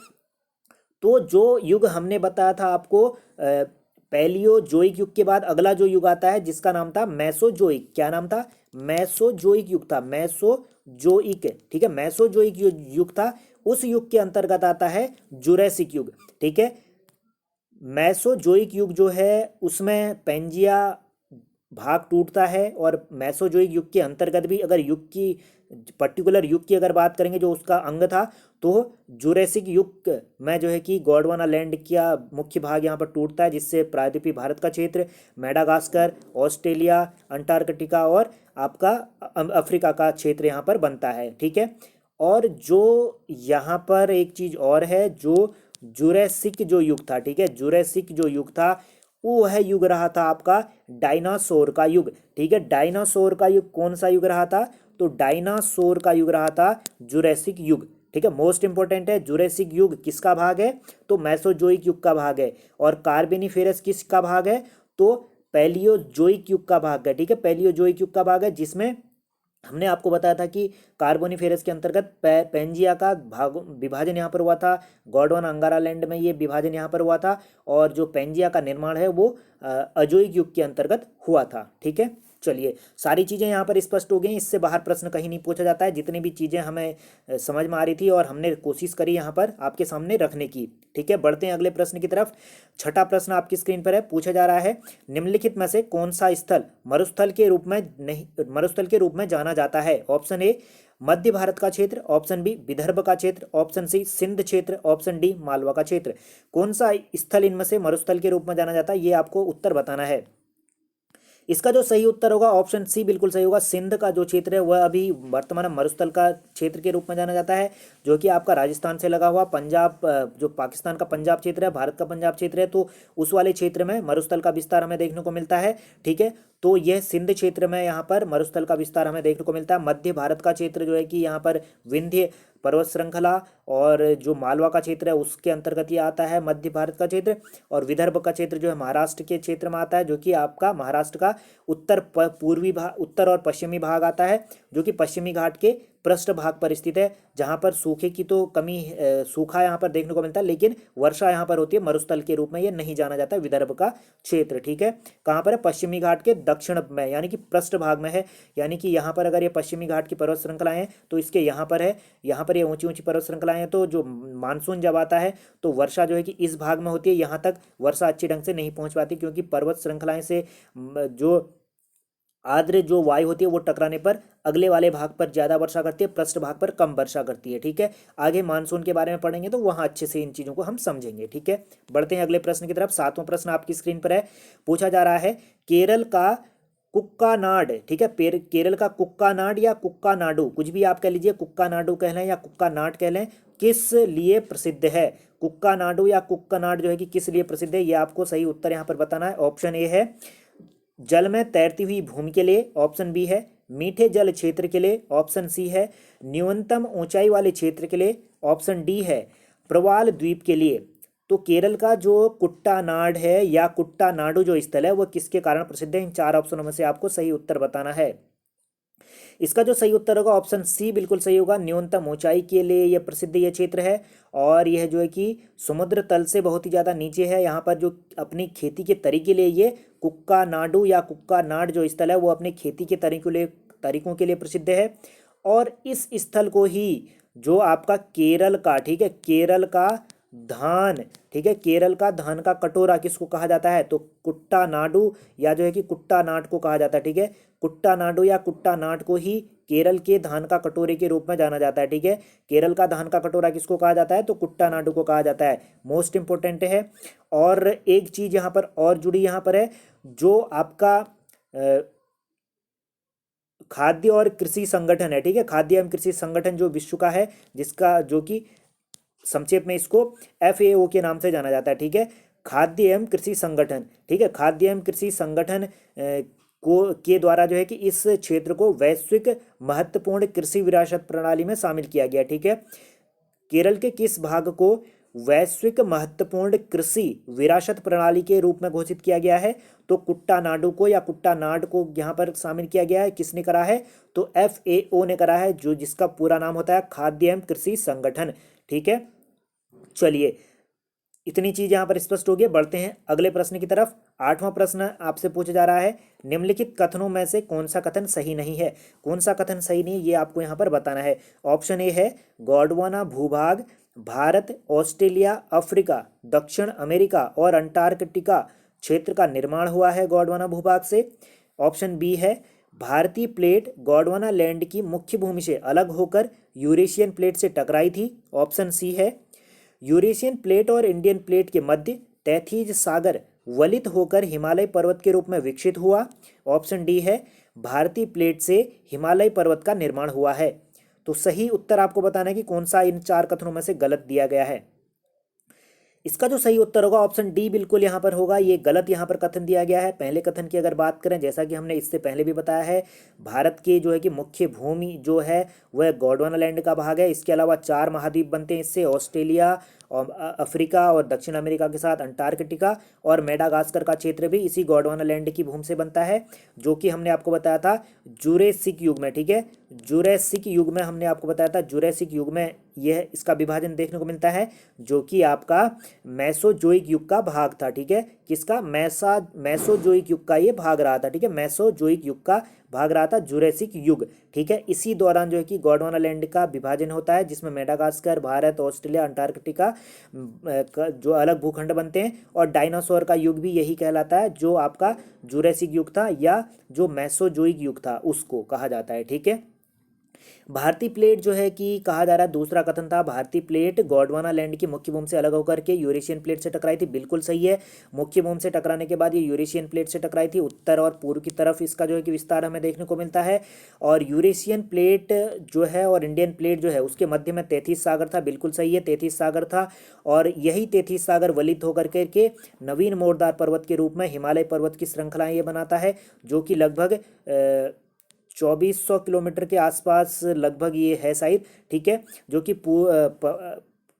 तो जो युग हमने बताया था आपको, पैलियोजोइक युग के बाद अगला जो युग आता है जिसका नाम था मेसोजोइक। क्या नाम था? मेसोजोइक युग था, मेसोजोइक, ठीक है, मेसोजोइक युग था। उस युग के अंतर्गत आता है जुरैसिक युग। ठीक है, मेसोजोइक युग जो है उसमें पेंजिया भाग टूटता है, और मेसोजोइक युग के अंतर्गत भी अगर युग की, पर्टिकुलर युग की अगर बात करेंगे जो उसका अंग था, तो जुरैसिक युग में जो है कि गोंडवाना लैंड का मुख्य भाग यहाँ पर टूटता है, जिससे प्रायद्वीपीय भारत का क्षेत्र, मेडागास्कर, ऑस्ट्रेलिया, अंटार्कटिका और आपका अफ्रीका का क्षेत्र यहाँ पर बनता है। ठीक है, और जो यहाँ पर एक चीज़ और है, जो जुरैसिक जो युग था, ठीक है, जुरैसिक जो युग था वो वह युग रहा था आपका डायनासोर का युग। ठीक है, डायनासोर का युग कौन सा युग रहा था? तो डायनासोर का युग रहा था जुरैसिक युग। ठीक है, मोस्ट इंपॉर्टेंट है, जुरैसिक युग किसका भाग है? तो मेसोजोइक युग का भाग है। और कार्बोनिफेरस किसका भाग है? तो पैलियोजोइक युग का भाग है। ठीक है, पैलियोजोइक युग का भाग है, जिसमें हमने आपको बताया था कि कार्बोनिफेरस के अंतर्गत पेंजिया का भाग विभाजन यहाँ पर हुआ था, गोंडवाना अंगारा लैंड में ये विभाजन यहाँ पर हुआ था, और जो पेंजिया का निर्माण है वो अजोइक युग के अंतर्गत हुआ था। ठीक है, चलिए सारी चीज़ें यहाँ पर स्पष्ट हो गई। इससे बाहर प्रश्न कहीं नहीं पूछा जाता है। जितनी भी चीज़ें हमें समझ में आ रही थी और हमने कोशिश करी यहाँ पर आपके सामने रखने की। ठीक है, बढ़ते हैं अगले प्रश्न की तरफ। छठा प्रश्न आपकी स्क्रीन पर है, पूछा जा रहा है, निम्नलिखित में से कौन सा स्थल मरुस्थल के रूप में नहीं, मरुस्थल के रूप में जाना जाता है? ऑप्शन ए मध्य भारत का क्षेत्र, ऑप्शन बी विदर्भ का क्षेत्र, ऑप्शन सी सिंध क्षेत्र, ऑप्शन डी मालवा का क्षेत्र। कौन सा स्थल इनमें से मरुस्थल के रूप में जाना जाता है, ये आपको उत्तर बताना है। इसका जो सही उत्तर होगा ऑप्शन सी बिल्कुल सही होगा। सिंध का जो क्षेत्र है वह अभी वर्तमान में मरुस्थल का क्षेत्र के रूप में जाना जाता है, जो कि आपका राजस्थान से लगा हुआ पंजाब, जो पाकिस्तान का पंजाब क्षेत्र है, भारत का पंजाब क्षेत्र है, तो उस वाले क्षेत्र में मरुस्थल का विस्तार हमें देखने को मिलता है। ठीक है, तो यह सिंध क्षेत्र में यहाँ पर मरुस्थल का विस्तार हमें देखने को मिलता है। मध्य भारत का क्षेत्र जो है कि यहाँ पर विंध्य पर्वत श्रृंखला, और जो मालवा का क्षेत्र है उसके अंतर्गत ये आता है मध्य भारत का क्षेत्र, और विदर्भ का क्षेत्र जो है महाराष्ट्र के क्षेत्र में आता है, जो कि आपका महाराष्ट्र का पूर्वी भाग, उत्तर और पश्चिमी भाग आता है, जो कि पश्चिमी घाट के पृष्ठ भाग पर स्थित है, जहाँ पर सूखे की तो कमी, सूखा यहाँ पर देखने को मिलता है, लेकिन वर्षा यहाँ पर होती है। मरुस्थल के रूप में ये नहीं जाना जाता है विदर्भ का क्षेत्र। ठीक है, कहाँ पर है? पश्चिमी घाट के दक्षिण में, यानी कि पृष्ठ भाग में है। यानी कि यहाँ पर अगर ये पश्चिमी घाट की पर्वत श्रृंखलाएं हैं तो इसके यहाँ पर है, यहाँ पर ये ऊंची ऊंची पर्वत श्रृंखलाएं हैं, तो जो मानसून जब आता है तो वर्षा जो है कि इस भाग में होती है। यहाँ तक वर्षा अच्छी ढंग से नहीं पहुँच पाती, क्योंकि पर्वत श्रृंखलाएं से जो आर्द्र जो वायु होती है वो टकराने पर अगले वाले भाग पर ज़्यादा वर्षा करती है, पृष्ठ भाग पर कम वर्षा करती है। ठीक है, आगे मानसून के बारे में पढ़ेंगे तो वहाँ अच्छे से इन चीज़ों को हम समझेंगे। ठीक है, बढ़ते हैं अगले प्रश्न की तरफ। सातवां प्रश्न आपकी स्क्रीन पर है, पूछा जा रहा है, केरल का कुक्कानाड, ठीक है, केरल का कुक्कानाड या कुक्कानाडु, कुछ भी आप कह लीजिए, कुक्कानाडु कह लें या कुक्कानाड कह लें, किस लिए प्रसिद्ध है? कुक्कानाडु या कुक्कानाड जो है कि किस लिए प्रसिद्ध है, ये आपको सही उत्तर यहाँ पर बताना है। ऑप्शन ए है जल में तैरती हुई भूमि के लिए, ऑप्शन बी है मीठे जल क्षेत्र के लिए, ऑप्शन सी है न्यूनतम ऊंचाई वाले क्षेत्र के लिए, ऑप्शन डी है प्रवाल द्वीप के लिए। तो केरल का जो कुट्टानाड है या कुट्टानाडु जो स्थल है वह किसके कारण प्रसिद्ध है? इन चार ऑप्शनों में से आपको सही उत्तर बताना है। इसका जो सही उत्तर होगा ऑप्शन सी बिल्कुल सही होगा। न्यूनतम ऊंचाई के लिए यह प्रसिद्ध ये क्षेत्र है और यह जो है कि समुद्र तल से बहुत ही ज़्यादा नीचे है। यहाँ पर जो अपनी खेती के तरीके लिए ये कुक्का नाडू या कुक्का नाड जो स्थल है वो अपनी खेती के तरीकों के लिए प्रसिद्ध है। और इस स्थल को ही जो आपका केरल का, ठीक है, केरल का धान, ठीक है, केरल का धान का कटोरा किसको कहा जाता है, तो कुट्टा नाडू या जो है कि कुट्टा नाट को कहा जाता है। ठीक है, कुट्टा नाडू या कुट्टा नाट को ही केरल के धान का कटोरे के रूप में जाना जाता है। ठीक है, केरल का धान का कटोरा किसको कहा जाता है, तो कुट्टा नाडू को कहा जाता है। मोस्ट इंपोर्टेंट है। और एक चीज यहाँ पर और जुड़ी यहाँ पर है, जो आपका खाद्य और कृषि संगठन है, ठीक है, खाद्य एवं कृषि संगठन जो विश्व का है, जिसका जो कि संक्षेप में इसको FAO के नाम से जाना जाता है। ठीक है, खाद्य एवं कृषि संगठन, ठीक है, खाद्य एवं कृषि संगठन को के द्वारा जो है कि इस क्षेत्र को वैश्विक महत्वपूर्ण कृषि विरासत प्रणाली में शामिल किया गया। ठीक है, केरल के किस भाग को वैश्विक महत्वपूर्ण कृषि विरासत प्रणाली के रूप में घोषित किया गया है, तो कुट्टानाडु को या कुट्टानाड को यहाँ पर शामिल किया गया है। किसने करा है, तो FAO ने करा है, जो जिसका पूरा नाम होता है खाद्य एवं कृषि संगठन। ठीक है, चलिए इतनी चीज यहाँ पर स्पष्ट हो गई। बढ़ते हैं अगले प्रश्न की तरफ। 8वां प्रश्न आपसे पूछा जा रहा है, निम्नलिखित कथनों में से कौन सा कथन सही नहीं है। कौन सा कथन सही नहीं है ये आपको यहाँ पर बताना है। ऑप्शन ए है गोंडवाना भूभाग भारत, ऑस्ट्रेलिया, अफ्रीका, दक्षिण अमेरिका और अंटार्कटिका क्षेत्र का निर्माण हुआ है गोंडवाना भूभाग से। ऑप्शन बी है भारतीय प्लेट गोंडवाना लैंड की मुख्य भूमि से अलग होकर यूरेशियन प्लेट से टकराई थी। ऑप्शन सी है यूरेशियन प्लेट और इंडियन प्लेट के मध्य तैथीज सागर वलित होकर हिमालय पर्वत के रूप में विकसित हुआ। ऑप्शन डी है भारतीय प्लेट से हिमालय पर्वत का निर्माण हुआ है। तो सही उत्तर आपको बताना है कि कौन सा इन चार कथनों में से गलत दिया गया है। इसका जो सही उत्तर होगा ऑप्शन डी बिल्कुल यहाँ पर होगा। ये गलत यहाँ पर कथन दिया गया है। पहले कथन की अगर बात करें, जैसा कि हमने इससे पहले भी बताया है, भारत की जो है कि मुख्य भूमि जो है वह गोंडवाना लैंड का भाग है। इसके अलावा 4 महाद्वीप बनते हैं इससे, ऑस्ट्रेलिया और अफ्रीका और दक्षिण अमेरिका के साथ अंटार्कटिका और मेडागास्कर का क्षेत्र भी इसी गोंडवाना लैंड की भूमि से बनता है, जो कि हमने आपको बताया था जुरेसिक युग में। ठीक है, जुरेसिक युग में हमने आपको बताया था, जुरेसिक युग में यह इसका विभाजन देखने को मिलता है, जो कि आपका मेसोजोइक युग का भाग था। ठीक है, किसका, मेसोजोइक युग का ये भाग रहा था। ठीक है, मेसोजोइक युग का भाग रहा था जुरेसिक युग। ठीक है, इसी दौरान जो है कि गोंडवाना लैंड का विभाजन होता है, जिसमें मेडागास्कर, भारत, ऑस्ट्रेलिया, अंटार्कटिका जो अलग भूखंड बनते हैं। और डायनासोर का युग भी यही कहलाता है, जो आपका जुरेसिक युग था या जो मेसोजोइक युग था उसको कहा जाता है। ठीक है, भारतीय प्लेट जो है कि कहा जा रहा है, दूसरा कथन था भारतीय प्लेट गोंडवाना लैंड की मुख्य भूमि से अलग होकर के यूरेशियन प्लेट से टकराई थी। बिल्कुल सही है, मुख्य भूमि से टकराने के बाद ये यूरेशियन प्लेट से टकराई थी। उत्तर और पूर्व की तरफ इसका जो है कि विस्तार हमें देखने को मिलता है। और यूरेशियन प्लेट जो है और इंडियन प्लेट जो है उसके मध्य में तैतीस सागर था। बिल्कुल सही है, तैतीस सागर था। और यही तैतीस सागर वलित होकर के नवीन मोरदार पर्वत के रूप में हिमालय पर्वत की श्रृंखलाएं ये बनाता है, जो कि लगभग 2400 किलोमीटर के आसपास लगभग ये है शायद। ठीक है, जो कि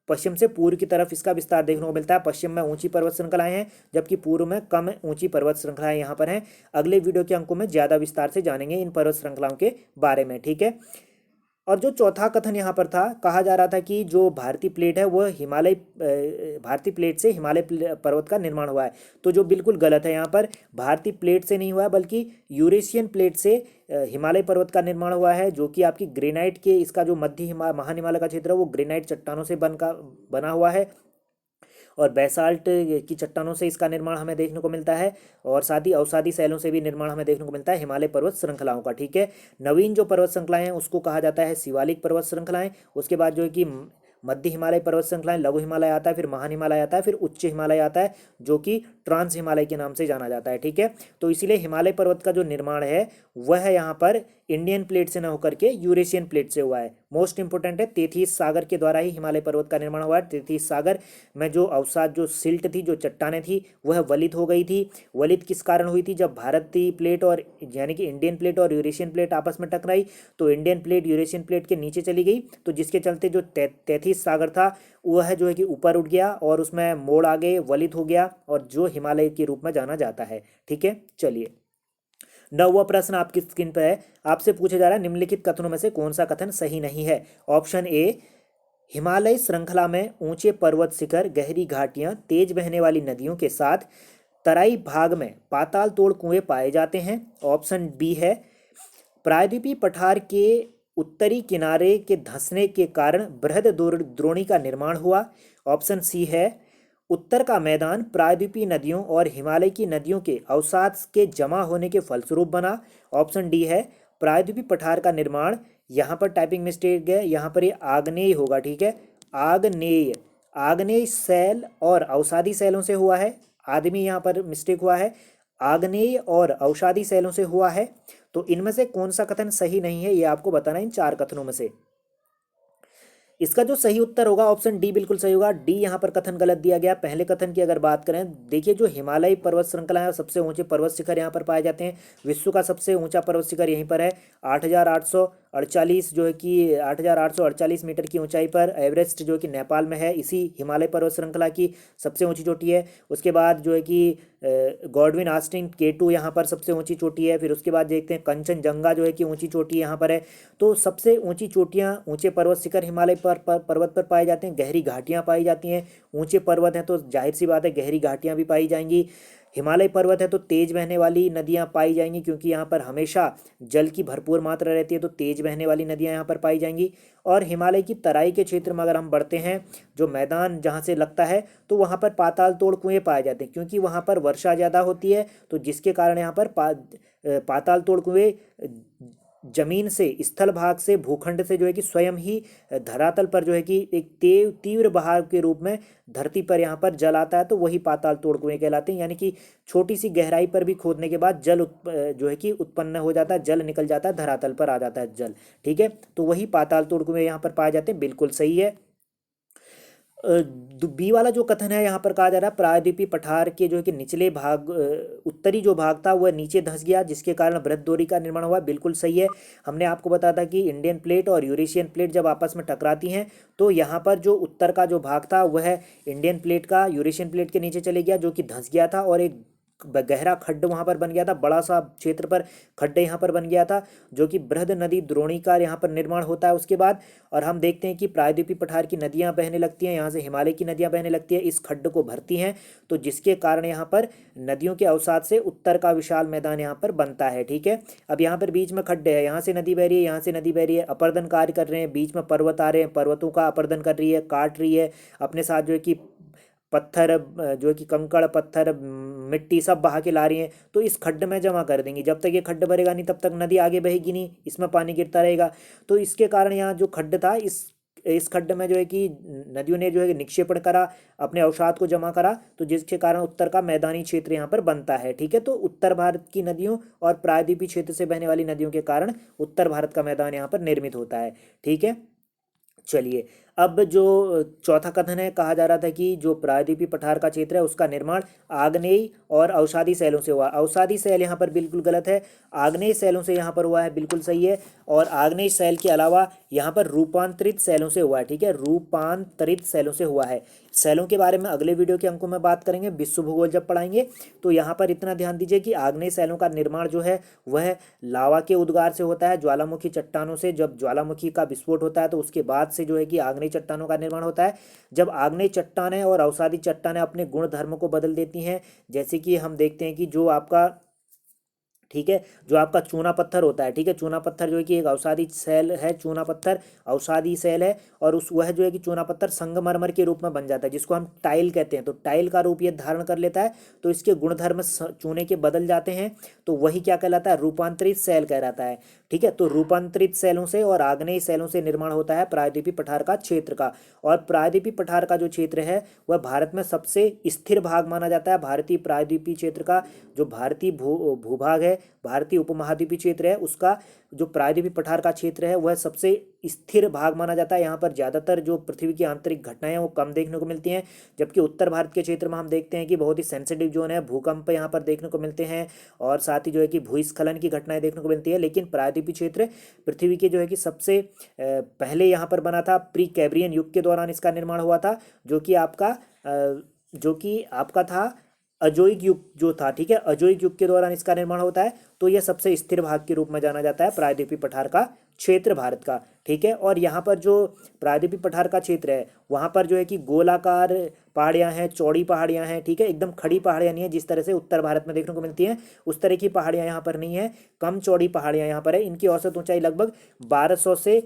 पश्चिम से पूर्व की तरफ इसका विस्तार देखने को मिलता है। पश्चिम में ऊंची पर्वत श्रृंखलाएं हैं, जबकि पूर्व में कम ऊंची पर्वत श्रृंखलाएं यहाँ पर हैं। अगले वीडियो के अंकों में ज़्यादा विस्तार से जानेंगे इन पर्वत श्रृंखलाओं के बारे में। ठीक है, और जो चौथा कथन यहाँ पर था, कहा जा रहा था कि जो भारतीय प्लेट है वह भारतीय प्लेट से हिमालय पर्वत का निर्माण हुआ है। तो जो बिल्कुल गलत है, यहाँ पर भारतीय प्लेट से नहीं हुआ है, बल्कि यूरेशियन प्लेट से हिमालय पर्वत का निर्माण हुआ है, जो कि आपकी ग्रेनाइट के, इसका जो मध्य महान हिमालय का क्षेत्र है वो ग्रेनाइट चट्टानों से बना हुआ है। और बेसाल्ट की चट्टानों से इसका निर्माण हमें देखने को मिलता है। और साथ ही अवसादी शैलों से भी निर्माण हमें देखने को मिलता है हिमालय पर्वत श्रृंखलाओं का। ठीक है, नवीन जो पर्वत श्रृंखलाएं हैं उसको कहा जाता है शिवालिक पर्वत श्रृंखलाएं। उसके बाद जो है कि मध्य हिमालय पर्वत श्रृंखलाएं, लघु हिमालय आता है, फिर महान हिमालय आता है, फिर उच्च हिमालय आता है, जो कि ट्रांस हिमालय के नाम से जाना जाता है। ठीक है, तो इसीलिए हिमालय पर्वत का जो निर्माण है वह यहाँ पर इंडियन प्लेट से न होकर के यूरेशियन प्लेट से हुआ है। मोस्ट इंपोर्टेंट है, तैतीस सागर के द्वारा ही हिमालय पर्वत का निर्माण हुआ है। तैतीस सागर में जो अवसाद, जो सिल्ट थी, जो चट्टानें थी, वह वलित हो गई थी। वलित किस कारण हुई थी, जब भारतीय प्लेट और यानी कि इंडियन प्लेट और यूरेशियन प्लेट आपस में टकराई, तो इंडियन प्लेट यूरेशियन प्लेट के नीचे चली गई, तो जिसके चलते जो तैतीस सागर था वह जो है कि ऊपर उठ गया और उसमें मोड़ आ गए, वलित हो गया, और जो हिमालय के रूप में जाना जाता है। ठीक है, चलिए 9वां प्रश्न आपकी स्क्रीन पर है। आपसे पूछा जा रहा है निम्नलिखित कथनों में से कौन सा कथन सही नहीं है। ऑप्शन ए, हिमालय श्रृंखला में ऊंचे पर्वत शिखर, गहरी घाटियां, तेज बहने वाली नदियों के साथ तराई भाग में पाताल तोड़ कुएं पाए जाते हैं। ऑप्शन बी है, प्रायद्वीपीय पठार के उत्तरी किनारे के धंसने के कारण बृहद द्रोणी का निर्माण हुआ। ऑप्शन सी है, उत्तर का मैदान प्रायद्वीपीय नदियों और हिमालय की नदियों के अवसाद के जमा होने के फलस्वरूप बना। ऑप्शन डी है, प्रायद्वीपीय पठार का निर्माण, यहाँ पर टाइपिंग मिस्टेक है, यहाँ पर ये आग्नेय होगा, ठीक है, आग्नेय, आग्नेय शैल और अवसादी शैलों से हुआ है। आदमी यहाँ पर मिस्टेक हुआ है, आग्नेय और अवसादी शैलों से हुआ है। तो इनमें से कौन सा कथन सही नहीं है, ये आपको बताना है इन 4 कथनों में से। इसका जो सही उत्तर होगा ऑप्शन डी बिल्कुल सही होगा। डी यहाँ पर कथन गलत दिया गया। पहले कथन की अगर बात करें, देखिए जो हिमालयी पर्वत श्रृंखला है, सबसे ऊंचे पर्वत शिखर यहाँ पर पाए जाते हैं। विश्व का सबसे ऊंचा पर्वत शिखर यहीं पर है, 8,848 जो है कि 8,848 मीटर की ऊंचाई पर। एवरेस्ट जो कि नेपाल में है, इसी हिमालय पर्वत श्रृंखला की सबसे ऊंची चोटी है। उसके बाद जो है कि गॉडविन आस्टिन K2 यहाँ पर सबसे ऊंची चोटी है। फिर उसके बाद देखते हैं कंचनजंगा जो है कि ऊंची चोटी यहाँ पर है। तो सबसे ऊंची चोटियाँ, ऊंचे पर्वत शिखर हिमालय पर्वत पर पाए जाते हैं। गहरी घाटियाँ पाई जाती हैं। ऊंचे पर्वत हैं तो जाहिर सी बात है गहरी घाटियाँ भी पाई जाएंगी। हिमालय पर्वत है तो तेज बहने वाली नदियाँ पाई जाएंगी, क्योंकि यहाँ पर हमेशा जल की भरपूर मात्रा रहती है, तो तेज बहने वाली नदियाँ यहाँ पर पाई जाएंगी। और हिमालय की तराई के क्षेत्र में अगर हम बढ़ते हैं, जो मैदान जहाँ से लगता है, तो वहाँ पर पाताल तोड़ कुएँ पाए जाते हैं, क्योंकि वहाँ पर वर्षा ज़्यादा होती है, तो जिसके कारण यहाँ पर पाताल तोड़ कुएँ जमीन से, स्थल भाग से, भूखंड से जो है कि स्वयं ही धरातल पर जो है कि एक तीव्र बहाव के रूप में धरती पर यहाँ पर जल आता है, तो वही पाताल तोड़ कुएं कहलाते हैं। यानी कि छोटी सी गहराई पर भी खोदने के बाद जल जो है कि उत्पन्न हो जाता है, जल निकल जाता है, धरातल पर आ जाता है जल, ठीक है। तो वही पाताल तोड़ कुएं यहाँ पर पाए जाते हैं, बिल्कुल सही है। बी वाला जो कथन है यहाँ पर कहा जा रहा है प्रायद्वीपीय पठार के जो है कि निचले भाग, उत्तरी जो भाग था वह नीचे धंस गया, जिसके कारण बृहद द्रोणी का निर्माण हुआ, बिल्कुल सही है। हमने आपको बताया था कि इंडियन प्लेट और यूरेशियन प्लेट जब आपस में टकराती हैं, तो यहाँ पर जो उत्तर का जो भाग था वह इंडियन प्लेट का यूरेशियन प्लेट के नीचे चले गया, जो कि धंस गया था, और एक गहरा खड्ड वहां पर बन गया था, बड़ा सा क्षेत्र पर खड्डे यहाँ पर बन गया था, जो कि बृहद नदी द्रोणिका यहाँ पर निर्माण होता है उसके बाद। और हम देखते हैं कि प्रायद्वीपीय पठार की नदियाँ बहने लगती हैं, यहाँ से हिमालय की नदियाँ बहने लगती हैं, इस खड्ड को भरती हैं, तो जिसके कारण यहाँ पर नदियों के अवसाद से उत्तर का विशाल मैदान यहाँ पर बनता है, ठीक है। अब यहाँ पर बीच में खड्डे है, यहाँ से नदी बह रही है, यहाँ से नदी बह रही है, अपर्दन कार्य कर रहे हैं, बीच में पर्वत आ रहे हैं, पर्वतों का अपर्दन कर रही है, काट रही है, अपने साथ जो है कि पत्थर, जो है कि कंकड़ पत्थर मिट्टी सब बहा के ला रही हैं, तो इस खड्ड में जमा कर देंगी। जब तक ये खड्ड भरेगा नहीं तब तक नदी आगे बहेगी नहीं, इसमें पानी गिरता रहेगा। तो इसके कारण यहाँ जो खड्ड था, इस खड्ड में जो है कि नदियों ने जो है निक्षेपण करा, अपने अवसाद को जमा करा, तो जिसके कारण उत्तर का मैदानी क्षेत्र यहाँ पर बनता है, ठीक है। तो उत्तर भारत की नदियों और प्रायद्वीपीय क्षेत्र से बहने वाली नदियों के कारण उत्तर भारत का मैदान यहाँ पर निर्मित होता है, ठीक है। चलिए, अब जो चौथा कथन है, कहा जा रहा था कि जो प्रायद्वीपीय पठार का क्षेत्र है उसका निर्माण आग्नेय और अवसादी शैलों से हुआ। अवसादी शैल यहाँ पर बिल्कुल गलत है, आग्नेय शैलों से यहाँ पर हुआ है, बिल्कुल सही है। और आग्नेय शैल के अलावा यहाँ पर रूपांतरित शैलों से हुआ है, ठीक है, रूपांतरित शैलों से हुआ है। शैलों के बारे में अगले वीडियो के अंकों में बात करेंगे, विश्व भूगोल जब पढ़ाएंगे। तो यहाँ पर इतना ध्यान दीजिए कि आग्नेय शैलों का निर्माण जो है वह लावा के उद्गार से होता है, ज्वालामुखी चट्टानों से। जब ज्वालामुखी का विस्फोट होता है तो उसके बाद से जो है कि आग्नेय चट्टानों का निर्माण होता है। जब आग्नेय चट्टानें और अवसादी चट्टानें अपने गुण धर्म को बदल देती हैं, जैसे कि हम देखते हैं कि जो आपका, ठीक है, जो आपका चूना पत्थर होता है, ठीक है, चूना पत्थर जो है कि एक अवसादी शैल है, चूना पत्थर अवसादी शैल है, और उस वह जो है कि चूना पत्थर संगमरमर के रूप में बन जाता है, जिसको हम टाइल कहते हैं। तो टाइल का रूप ये धारण कर लेता है, तो इसके गुणधर्म चूने के बदल जाते हैं, तो वही क्या कहलाता है, रूपांतरित शैल कहलाता है, ठीक है। तो रूपांतरित शैलों से और आग्नेय शैलों से निर्माण होता है प्रायद्वीपीय पठार का क्षेत्र का। और प्रायद्वीपीय पठार का जो क्षेत्र है वह भारत में सबसे स्थिर भाग माना जाता है। भारतीय प्रायद्वीपीय क्षेत्र का जो भारतीय भूभाग है, भारतीय उपमहाद्वीपीय क्षेत्र है, उसका जो प्रायद्वीपीय पठार का क्षेत्र है वह सबसे स्थिर भाग माना जाता है। यहाँ पर ज़्यादातर जो पृथ्वी की आंतरिक घटनाएं हैं वो कम देखने को मिलती हैं, जबकि उत्तर भारत के क्षेत्र में हम देखते हैं कि बहुत ही सेंसिटिव जोन है, भूकंप यहाँ पर देखने को मिलते हैं, और साथ ही जो है कि भूस्खलन की घटनाएं देखने को मिलती है। लेकिन प्रायद्वीपीय क्षेत्र पृथ्वी के जो है कि सबसे पहले यहाँ पर बना था, प्री कैब्रियन युग के दौरान इसका निर्माण हुआ था, जो कि आपका था अजोइक युग जो था, ठीक है, अजोइक युग के दौरान इसका निर्माण होता है। तो यह सबसे स्थिर भाग के रूप में जाना जाता है प्रायद्वीपीय पठार का क्षेत्र भारत का, ठीक है। और यहाँ पर जो प्रायद्वीपीय पठार का क्षेत्र है वहाँ पर जो है कि गोलाकार पहाड़ियाँ हैं, चौड़ी पहाड़ियाँ हैं, ठीक है, एकदम खड़ी पहाड़ियाँ नहीं है जिस तरह से उत्तर भारत में देखने को मिलती हैं, उस तरह की पहाड़ियाँ यहाँ पर नहीं है। कम चौड़ी पहाड़ियाँ यहाँ पर है। इनकी औसत ऊंचाई लगभग 1200 से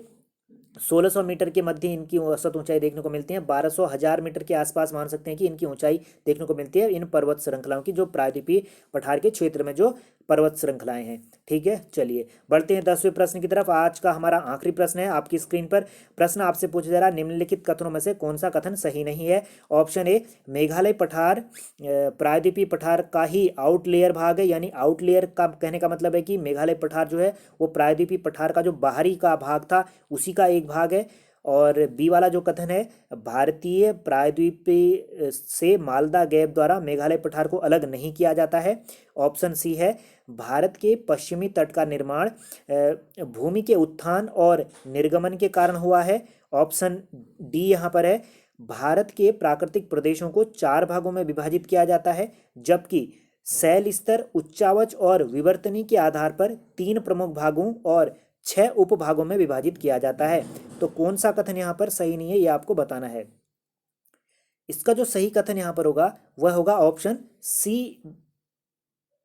1600 मीटर के मध्य इनकी औसत ऊंचाई देखने को मिलती है। 1200 1000 मीटर के आसपास मान सकते हैं कि इनकी ऊंचाई देखने को मिलती है इन पर्वत श्रृंखलाओं की, जो प्रायद्वीपीय पठार के क्षेत्र में जो पर्वत श्रृंखलाएं हैं, ठीक है। चलिए बढ़ते हैं 10वें प्रश्न की तरफ। आज का हमारा आखिरी प्रश्न है आपकी स्क्रीन पर। प्रश्न आपसे पूछा जा रहा है, निम्नलिखित कथनों में से कौन सा कथन सही नहीं है। ऑप्शन ए, मेघालय पठार प्रायद्वीपीय पठार का ही आउटलेयर भाग है, यानी आउटलेयर का कहने का मतलब है कि मेघालय पठार जो है वो प्रायद्वीपीय पठार का जो बाहरी का भाग था उसी का एक भाग है। और बी वाला जो कथन है, भारतीय प्रायद्वीप से मालदा गैप द्वारा मेघालय पठार को अलग नहीं किया जाता है। ऑप्शन सी है, भारत के पश्चिमी तट का निर्माण भूमि के उत्थान और निर्गमन के कारण हुआ है। ऑप्शन डी यहाँ पर है, भारत के प्राकृतिक प्रदेशों को 4 भागों में विभाजित किया जाता है, जबकि शैल स्तर, उच्चावच और विवर्तनी के आधार पर 3 प्रमुख भागों और 6 उपभागों में विभाजित किया जाता है। तो कौन सा कथन यहाँ पर सही नहीं है ये आपको बताना है। इसका जो सही कथन यहाँ पर होगा वह होगा ऑप्शन सी।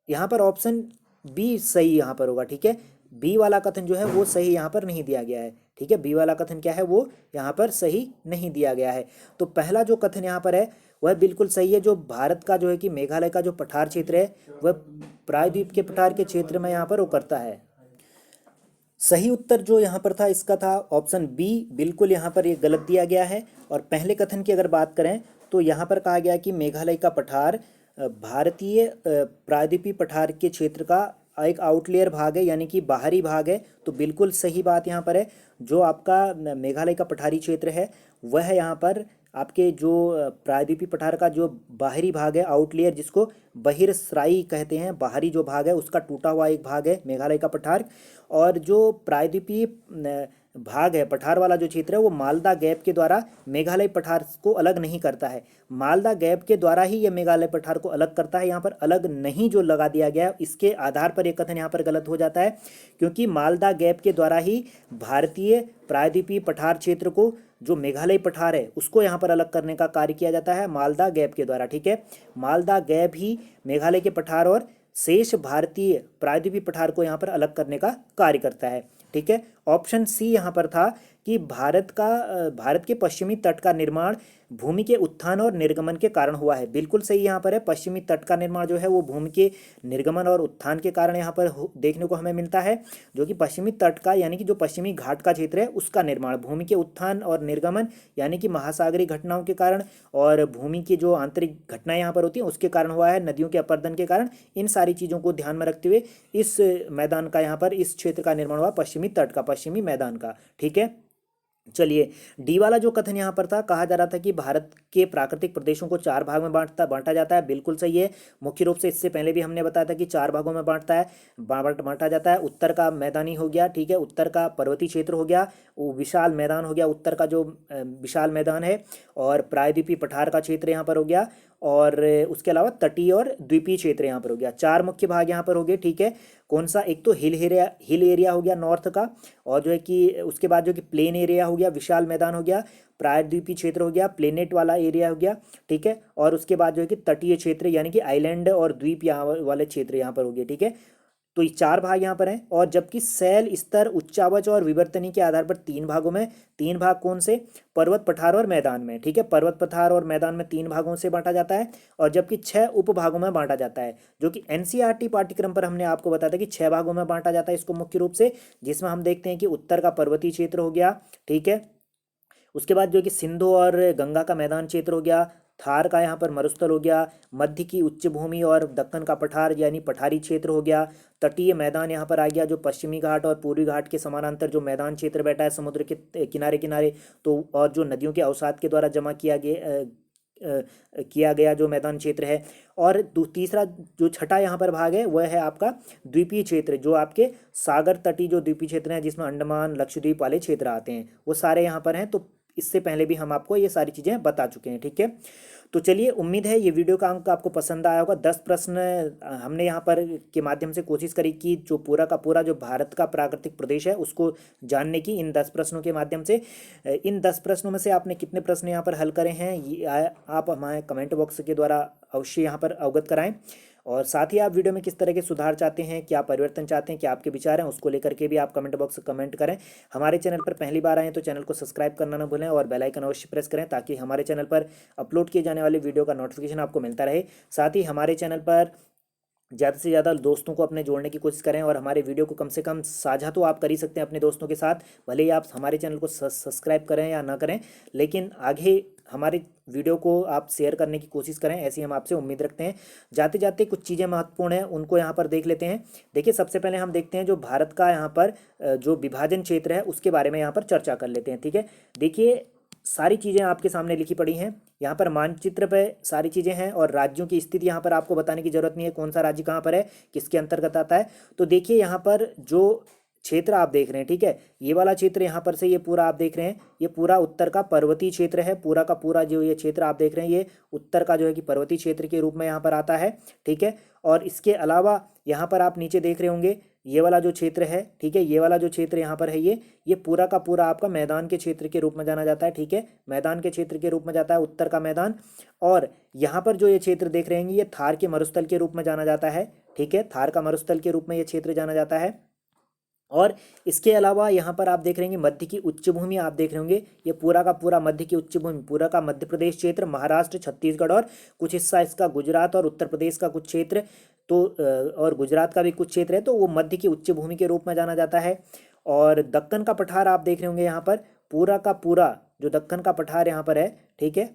यहाँ पर ऑप्शन बी सही यहाँ पर होगा, ठीक है। बी वाला कथन जो है वो सही यहाँ पर नहीं दिया गया है, ठीक है। बी वाला कथन क्या है, वो यहाँ पर सही नहीं दिया गया है। तो पहला जो कथन यहाँ पर है वह बिल्कुल सही है। जो भारत का जो है कि मेघालय का जो पठार क्षेत्र है वह प्रायद्वीप के पठार के क्षेत्र में यहाँ पर वो करता है। सही उत्तर जो यहाँ पर था इसका था ऑप्शन बी, बिल्कुल यहाँ पर ये गलत दिया गया है। और पहले कथन की अगर बात करें तो यहाँ पर कहा गया कि मेघालय का पठार भारतीय प्रायद्वीपीय पठार के क्षेत्र का एक आउटलेयर भाग है, यानी कि बाहरी भाग है। तो बिल्कुल सही बात यहाँ पर है। जो आपका मेघालय का पठारी क्षेत्र है वह यहाँ पर आपके जो प्रायद्वीपीय पठार का जो बाहरी भाग है, आउटलेयर, जिसको बहिर्सराई कहते हैं, बाहरी जो भाग है उसका टूटा हुआ एक भाग है मेघालय का पठार। और जो प्रायद्वीपीय भाग है, पठार वाला जो क्षेत्र है, वो मालदा गैप के द्वारा मेघालय पठार को अलग नहीं करता है। मालदा गैप के द्वारा ही ये मेघालय पठार को अलग करता है। यहाँ पर अलग नहीं जो लगा दिया गया है, इसके आधार पर एक कथन यहाँ पर गलत हो जाता है, क्योंकि मालदा गैप के द्वारा ही भारतीय प्रायद्वीपीय पठार क्षेत्र को, जो मेघालय पठार है, उसको यहाँ पर अलग करने का कार्य किया जाता है मालदा गैप के द्वारा, ठीक है। मालदा गैप ही मेघालय के पठार और शेष भारतीय प्रायद्वीपीय पठार को यहाँ पर अलग करने का कार्य करता है, ठीक है। ऑप्शन सी यहाँ पर था कि भारत के पश्चिमी तट का निर्माण भूमि के उत्थान और निर्गमन के कारण हुआ है। बिल्कुल सही यहाँ पर है। पश्चिमी तट का निर्माण जो है वो भूमि के निर्गमन और उत्थान के कारण यहाँ पर देखने को हमें मिलता है। जो कि पश्चिमी तट का यानी कि जो पश्चिमी घाट का क्षेत्र है उसका निर्माण भूमि के उत्थान और निर्गमन यानी कि महासागरीय घटनाओं के कारण और भूमि की जो आंतरिक घटनाएं यहाँ पर होती हैं उसके कारण हुआ है, नदियों के अपरदन के कारण। इन सारी चीज़ों को ध्यान में रखते हुए इस मैदान का यहाँ पर इस क्षेत्र का निर्माण हुआ, पश्चिमी तट का, पश्चिमी मैदान का, ठीक है। चलिए डी वाला जो कथन यहाँ पर था, कहा जा रहा था कि भारत के प्राकृतिक प्रदेशों को 4 भाग में बांटा जाता है। बिल्कुल सही है। मुख्य रूप से इससे पहले भी हमने बताया था कि 4 भागों में बांटा जाता है। उत्तर का मैदानी हो गया, ठीक है, उत्तर का पर्वतीय क्षेत्र हो गया, वो विशाल मैदान हो गया, उत्तर का जो विशाल मैदान है, और प्रायद्वीपीय पठार का क्षेत्र यहाँ पर हो गया, और उसके अलावा तटीय और द्वीपीय क्षेत्र यहाँ पर हो गया। 4 मुख्य भाग यहाँ पर हो गए, ठीक है। कौन सा, एक तो हिल एरिया हो गया नॉर्थ का, और जो है कि उसके बाद जो कि प्लेन एरिया हो गया, विशाल मैदान हो गया, प्रायद्वीपीय क्षेत्र हो गया, प्लेनेट वाला एरिया हो गया, ठीक है। और उसके बाद जो है कि तटीय क्षेत्र यानी कि आइलैंड और द्वीप यहाँ वाले क्षेत्र यहाँ पर हो गए, ठीक है। तो ये 4 भाग यहाँ पर हैं। और जबकि शैल स्तर, उच्चावच और विवर्तनी के आधार पर 3 भागों में, 3 भाग कौन से, पर्वत, पठार और मैदान में, ठीक है। पर्वत, पठार और मैदान में 3 भागों से बांटा जाता है, और जबकि 6 उपभागों में बांटा जाता है, जो कि एनसीईआरटी पाठ्यक्रम पर हमने आपको बताया था कि 6 भागों में बांटा जाता है इसको मुख्य रूप से, जिसमें हम देखते हैं कि उत्तर का पर्वतीय क्षेत्र हो गया, ठीक है। उसके बाद जो कि सिंधु और गंगा का मैदान क्षेत्र हो गया, थार का यहाँ पर मरुस्थल हो गया, मध्य की उच्च भूमि और दक्कन का पठार यानी पठारी क्षेत्र हो गया, तटीय मैदान यहाँ पर आ गया, जो पश्चिमी घाट और पूर्वी घाट के समानांतर जो मैदान क्षेत्र बैठा है समुद्र के किनारे किनारे, तो और जो नदियों के अवसाद के द्वारा जमा किया गया जो मैदान क्षेत्र है। और तीसरा जो छठा यहाँ पर भाग है वह है आपका द्वीपीय क्षेत्र, जो आपके सागर तटीय जो द्वीपीय क्षेत्र हैं जिसमें अंडमान लक्षद्वीप वाले क्षेत्र आते हैं, वो सारे यहाँ पर हैं। तो इससे पहले भी हम आपको ये सारी चीज़ें बता चुके हैं, ठीक है। तो चलिए, उम्मीद है ये वीडियो का अंक आपको पसंद आया होगा। 10 प्रश्न हमने यहाँ पर के माध्यम से कोशिश करी कि जो पूरा का पूरा जो भारत का प्राकृतिक प्रदेश है उसको जानने की, इन 10 प्रश्नों के माध्यम से। इन 10 प्रश्नों में से आपने कितने प्रश्न यहाँ पर हल करे हैं, ये आप हमारे कमेंट बॉक्स के द्वारा अवश्य यहाँ पर अवगत कराएं। और साथ ही आप वीडियो में किस तरह के सुधार चाहते हैं, क्या परिवर्तन चाहते हैं, क्या आपके विचार हैं, उसको लेकर के भी आप कमेंट बॉक्स में कमेंट करें। हमारे चैनल पर पहली बार आए तो चैनल को सब्सक्राइब करना ना भूलें और बेल आइकन अवश्य प्रेस करें, ताकि हमारे चैनल पर अपलोड किए जाने वाले वीडियो का नोटिफिकेशन आपको मिलता रहे। साथ ही हमारे चैनल पर ज़्यादा से ज़्यादा दोस्तों को अपने जोड़ने की कोशिश करें, और हमारे वीडियो को कम से कम साझा तो आप कर ही सकते हैं अपने दोस्तों के साथ। भले ही आप हमारे चैनल को सब्सक्राइब करें या ना करें, लेकिन आगे हमारे वीडियो को आप शेयर करने की कोशिश करें, ऐसी हम आपसे उम्मीद रखते हैं। जाते जाते कुछ चीज़ें महत्वपूर्ण हैं, उनको यहाँ पर देख लेते हैं। देखिए, सबसे पहले हम देखते हैं जो भारत का यहाँ पर जो विभाजन क्षेत्र है उसके बारे में यहाँ पर चर्चा कर लेते हैं। ठीक है, देखिए सारी चीज़ें आपके सामने लिखी पड़ी हैं। यहाँ पर मानचित्र पे सारी चीज़ें हैं, और राज्यों की स्थिति यहाँ पर आपको बताने की ज़रूरत नहीं है, कौन सा राज्य कहाँ पर है, किसके अंतर्गत आता है। तो देखिए यहाँ पर जो क्षेत्र आप देख रहे हैं, ठीक है, ये वाला क्षेत्र यहाँ पर से ये पूरा आप देख रहे हैं, ये पूरा उत्तर का पर्वतीय क्षेत्र है। पूरा का पूरा जो ये क्षेत्र आप देख रहे हैं, ये उत्तर का जो है कि पर्वतीय क्षेत्र के रूप में यहाँ पर आता है। ठीक है, और इसके अलावा यहाँ पर आप नीचे देख रहे होंगे ये वाला जो क्षेत्र है, ठीक है, ये वाला जो क्षेत्र यहाँ पर है, ये पूरा का पूरा आपका मैदान के क्षेत्र के रूप में जाना जाता है। ठीक है, मैदान के क्षेत्र के रूप में जाता है उत्तर का मैदान। और यहाँ पर जो ये क्षेत्र देख रहे हैं, ये थार के मरुस्थल के रूप में जाना जाता है। ठीक है, थार का मरुस्थल के रूप में ये क्षेत्र जाना जाता है। और इसके अलावा यहाँ पर आप देख रहे हैं मध्य की उच्च भूमि आप देख रहे होंगे, ये पूरा का पूरा मध्य की उच्च भूमि, पूरा का मध्य प्रदेश क्षेत्र, महाराष्ट्र, छत्तीसगढ़ और कुछ हिस्सा इसका गुजरात और उत्तर प्रदेश का कुछ क्षेत्र, तो और गुजरात का भी कुछ क्षेत्र है, तो वो मध्य की उच्च भूमि के रूप में जाना जाता है। और दक्कन का पठार आप देख रहे होंगे, यहाँ पर पूरा का पूरा जो दक्कन का पठार यहाँ पर है, ठीक है,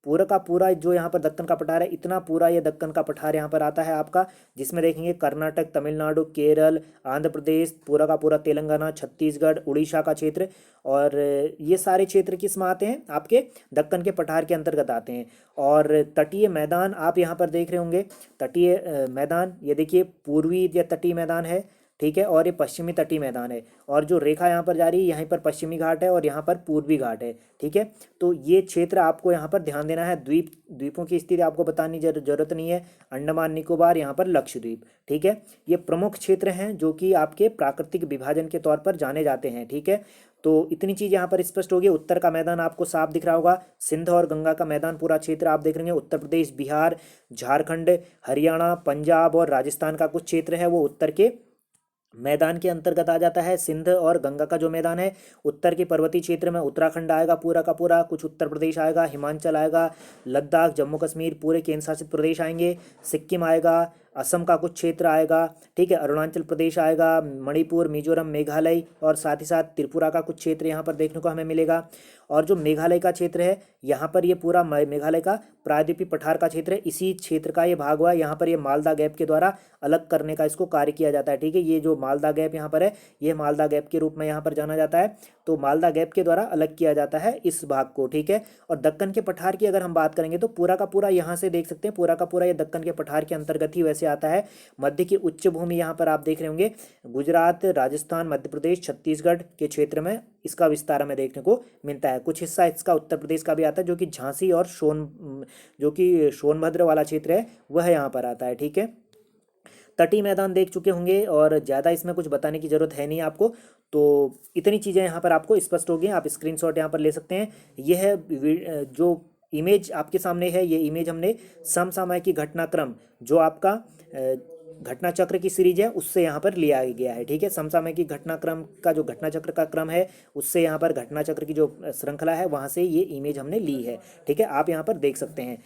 पूरा का पूरा जो यहाँ पर दक्कन का पठार है, इतना पूरा ये दक्कन का पठार यहाँ पर आता है आपका, जिसमें देखेंगे कर्नाटक, तमिलनाडु, केरल, आंध्र प्रदेश, पूरा का पूरा तेलंगाना, छत्तीसगढ़, उड़ीसा का क्षेत्र, और ये सारे क्षेत्र किस में आते हैं, आपके दक्कन के पठार के अंतर्गत आते हैं। और तटीय मैदान आप यहाँ पर देख रहे होंगे, तटीय मैदान ये देखिए पूर्वी या तटीय मैदान है, ठीक है, और ये पश्चिमी तटीय मैदान है, और जो रेखा यहाँ पर जा रही है यहीं पर पश्चिमी घाट है और यहाँ पर पूर्वी घाट है। ठीक है, तो ये क्षेत्र आपको यहाँ पर ध्यान देना है। द्वीपों की स्थिति आपको बताने की जरूरत नहीं है, अंडमान निकोबार, यहाँ पर लक्षद्वीप। ठीक है, ये प्रमुख क्षेत्र हैं जो कि आपके प्राकृतिक विभाजन के तौर पर जाने जाते हैं। ठीक है, तो इतनी चीज़ यहाँ पर स्पष्ट होगी। उत्तर का मैदान आपको साफ दिख रहा होगा, सिंध और गंगा का मैदान पूरा क्षेत्र आप देख रहे हैं। उत्तर प्रदेश, बिहार, झारखंड, हरियाणा, पंजाब और राजस्थान का कुछ क्षेत्र है वो उत्तर के मैदान के अंतर्गत आ जाता है। सिंध और गंगा का जो मैदान है, उत्तर के पर्वतीय क्षेत्र में उत्तराखंड आएगा पूरा का पूरा, कुछ उत्तर प्रदेश आएगा, हिमाचल आएगा, लद्दाख, जम्मू कश्मीर, पूरे केंद्र शासित प्रदेश आएंगे, सिक्किम आएगा, असम का कुछ क्षेत्र आएगा, ठीक है, अरुणाचल प्रदेश आएगा, मणिपुर, मिजोरम, मेघालय और साथ ही साथ त्रिपुरा का कुछ क्षेत्र यहाँ पर देखने को हमें मिलेगा। और जो मेघालय का क्षेत्र है, यहाँ पर ये पूरा मेघालय का प्रायद्वीपीय पठार का क्षेत्र है, इसी क्षेत्र का ये भाग हुआ है। यहाँ पर ये मालदा गैप के द्वारा अलग करने का इसको कार्य किया जाता है। ठीक है, ये जो मालदा गैप यहाँ पर है, ये मालदा गैप के रूप में यहाँ पर जाना जाता है, तो मालदा गैप के द्वारा अलग किया जाता है इस भाग को। ठीक है, और दक्कन के पठार की अगर हम बात करेंगे तो पूरा का पूरा यहाँ से देख सकते हैं, पूरा का पूरा ये दक्कन के पठार के अंतर्गत ही वैसे आता है। मध्य की उच्च भूमि यहाँ पर आप देख रहे होंगे, गुजरात, राजस्थान, मध्य प्रदेश, छत्तीसगढ़ के क्षेत्र में इसका विस्तार हमें देखने को मिलता है। कुछ हिस्सा इसका उत्तर प्रदेश का भी आता है, जो कि झांसी और जो कि सोनभद्र वाला क्षेत्र है वह यहाँ पर आता है। ठीक है, तटीय मैदान देख चुके होंगे और ज़्यादा इसमें कुछ बताने की ज़रूरत है नहीं आपको, तो इतनी चीज़ें यहाँ पर आपको स्पष्ट हो गई। आप स्क्रीनशॉट यहाँ पर ले सकते हैं। यह है जो इमेज आपके सामने है, ये इमेज हमने समसामयिक घटनाक्रम जो आपका घटना चक्र की सीरीज है उससे यहाँ पर लिया गया है। ठीक है, समसामयिक घटनाक्रम का जो घटना चक्र का क्रम है उससे यहाँ पर घटना चक्र की जो श्रृंखला है वहाँ से ये इमेज हमने ली है। ठीक है, आप यहाँ पर देख सकते हैं।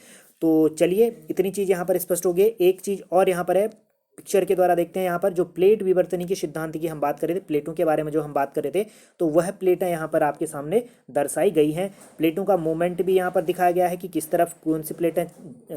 तो चलिए, इतनी चीज़ यहाँ पर स्पष्ट हो गई। एक चीज़ और यहाँ पर है, पिक्चर के द्वारा देखते हैं। यहाँ पर जो प्लेट विवर्तनी के सिद्धांत की हम बात कर रहे थे, प्लेटों के बारे में जो हम बात कर रहे थे, तो वह प्लेटें यहाँ पर आपके सामने दर्शाई गई हैं। प्लेटों का मूवमेंट भी यहाँ पर दिखाया गया है कि किस तरफ कौन सी प्लेटें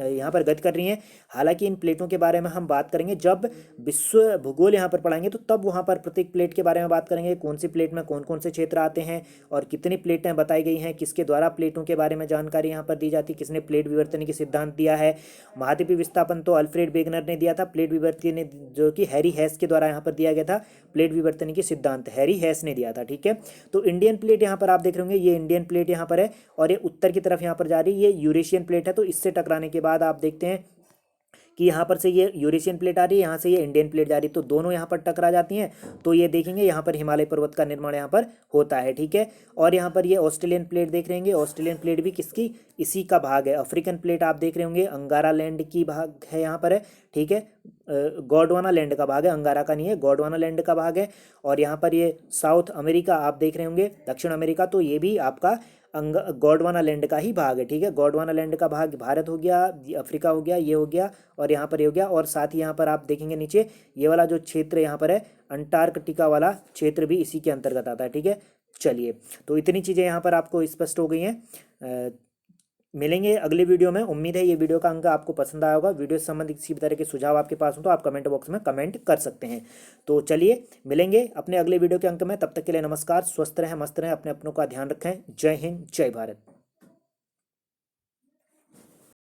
यहाँ पर गति कर रही हैं। हालांकि इन प्लेटों के बारे में हम बात करेंगे जब विश्व भूगोल यहाँ पर पढ़ाएंगे, तो तब वहाँ पर प्रत्येक प्लेट के बारे में बात करेंगे, कौन सी प्लेट में कौन कौन से क्षेत्र आते हैं और कितनी प्लेटें बताई गई हैं, किसके द्वारा प्लेटों के बारे में जानकारी यहाँ पर दी जाती है, किसने प्लेट विवर्तनी के सिद्धांत दिया है। महाद्वीपीय विस्थापन तो अल्फ्रेड वेगनर ने दिया था, प्लेट किसने, जो कि हैरी हैस के द्वारा यहाँ पर दिया गया था। प्लेट विवर्तन की सिद्धांत हैरी हैस ने दिया था, ठीक है। तो इंडियन प्लेट यहाँ पर आप देख रहे होंगे, ये इंडियन प्लेट यहाँ पर है और ये उत्तर की तरफ यहाँ पर जा रही है, ये यूरेशियन प्लेट है। तो इससे टकराने के बाद आप देखते हैं कि यहाँ पर से ये यूरेशियन प्लेट आ रही है, यहाँ से ये इंडियन प्लेट जा रही है, तो दोनों यहाँ पर टकरा जाती हैं। तो ये देखेंगे यहाँ पर हिमालय पर्वत का निर्माण यहाँ पर होता है, ठीक है। और यहाँ पर ये ऑस्ट्रेलियन प्लेट देख रहे होंगे, ऑस्ट्रेलियन प्लेट भी किसकी, इसी का भाग है। अफ्रीकन प्लेट आप देख रहे होंगे, अंगारा लैंड की भाग है यहाँ पर है, ठीक है। गोंडवाना लैंड का भाग है, अंगारा का नहीं है, गोंडवाना लैंड का भाग है। और यहाँ पर ये साउथ अमेरिका आप देख रहे होंगे, दक्षिण अमेरिका, तो ये भी आपका गोंडवाना लैंड का ही भाग है, ठीक है। गोंडवाना लैंड का भाग भारत हो गया, अफ्रीका हो गया, ये हो गया और यहाँ पर ये हो गया। और साथ ही यहाँ पर आप देखेंगे नीचे ये वाला जो क्षेत्र यहाँ पर है अंटार्कटिका वाला क्षेत्र भी इसी के अंतर्गत आता है, ठीक है। चलिए, तो इतनी चीज़ें यहाँ पर आपको स्पष्ट हो गई हैं। मिलेंगे अगले वीडियो में। उम्मीद है ये वीडियो का अंक आपको पसंद आया होगा। वीडियो से संबंधित किसी भी तरह के सुझाव आपके पास हो तो आप कमेंट बॉक्स में कमेंट कर सकते हैं। तो चलिए मिलेंगे अपने अगले वीडियो के अंक में, तब तक के लिए नमस्कार, स्वस्थ रहें, मस्त रहें, अपने अपनों का ध्यान रखें। जय हिंद, जय भारत।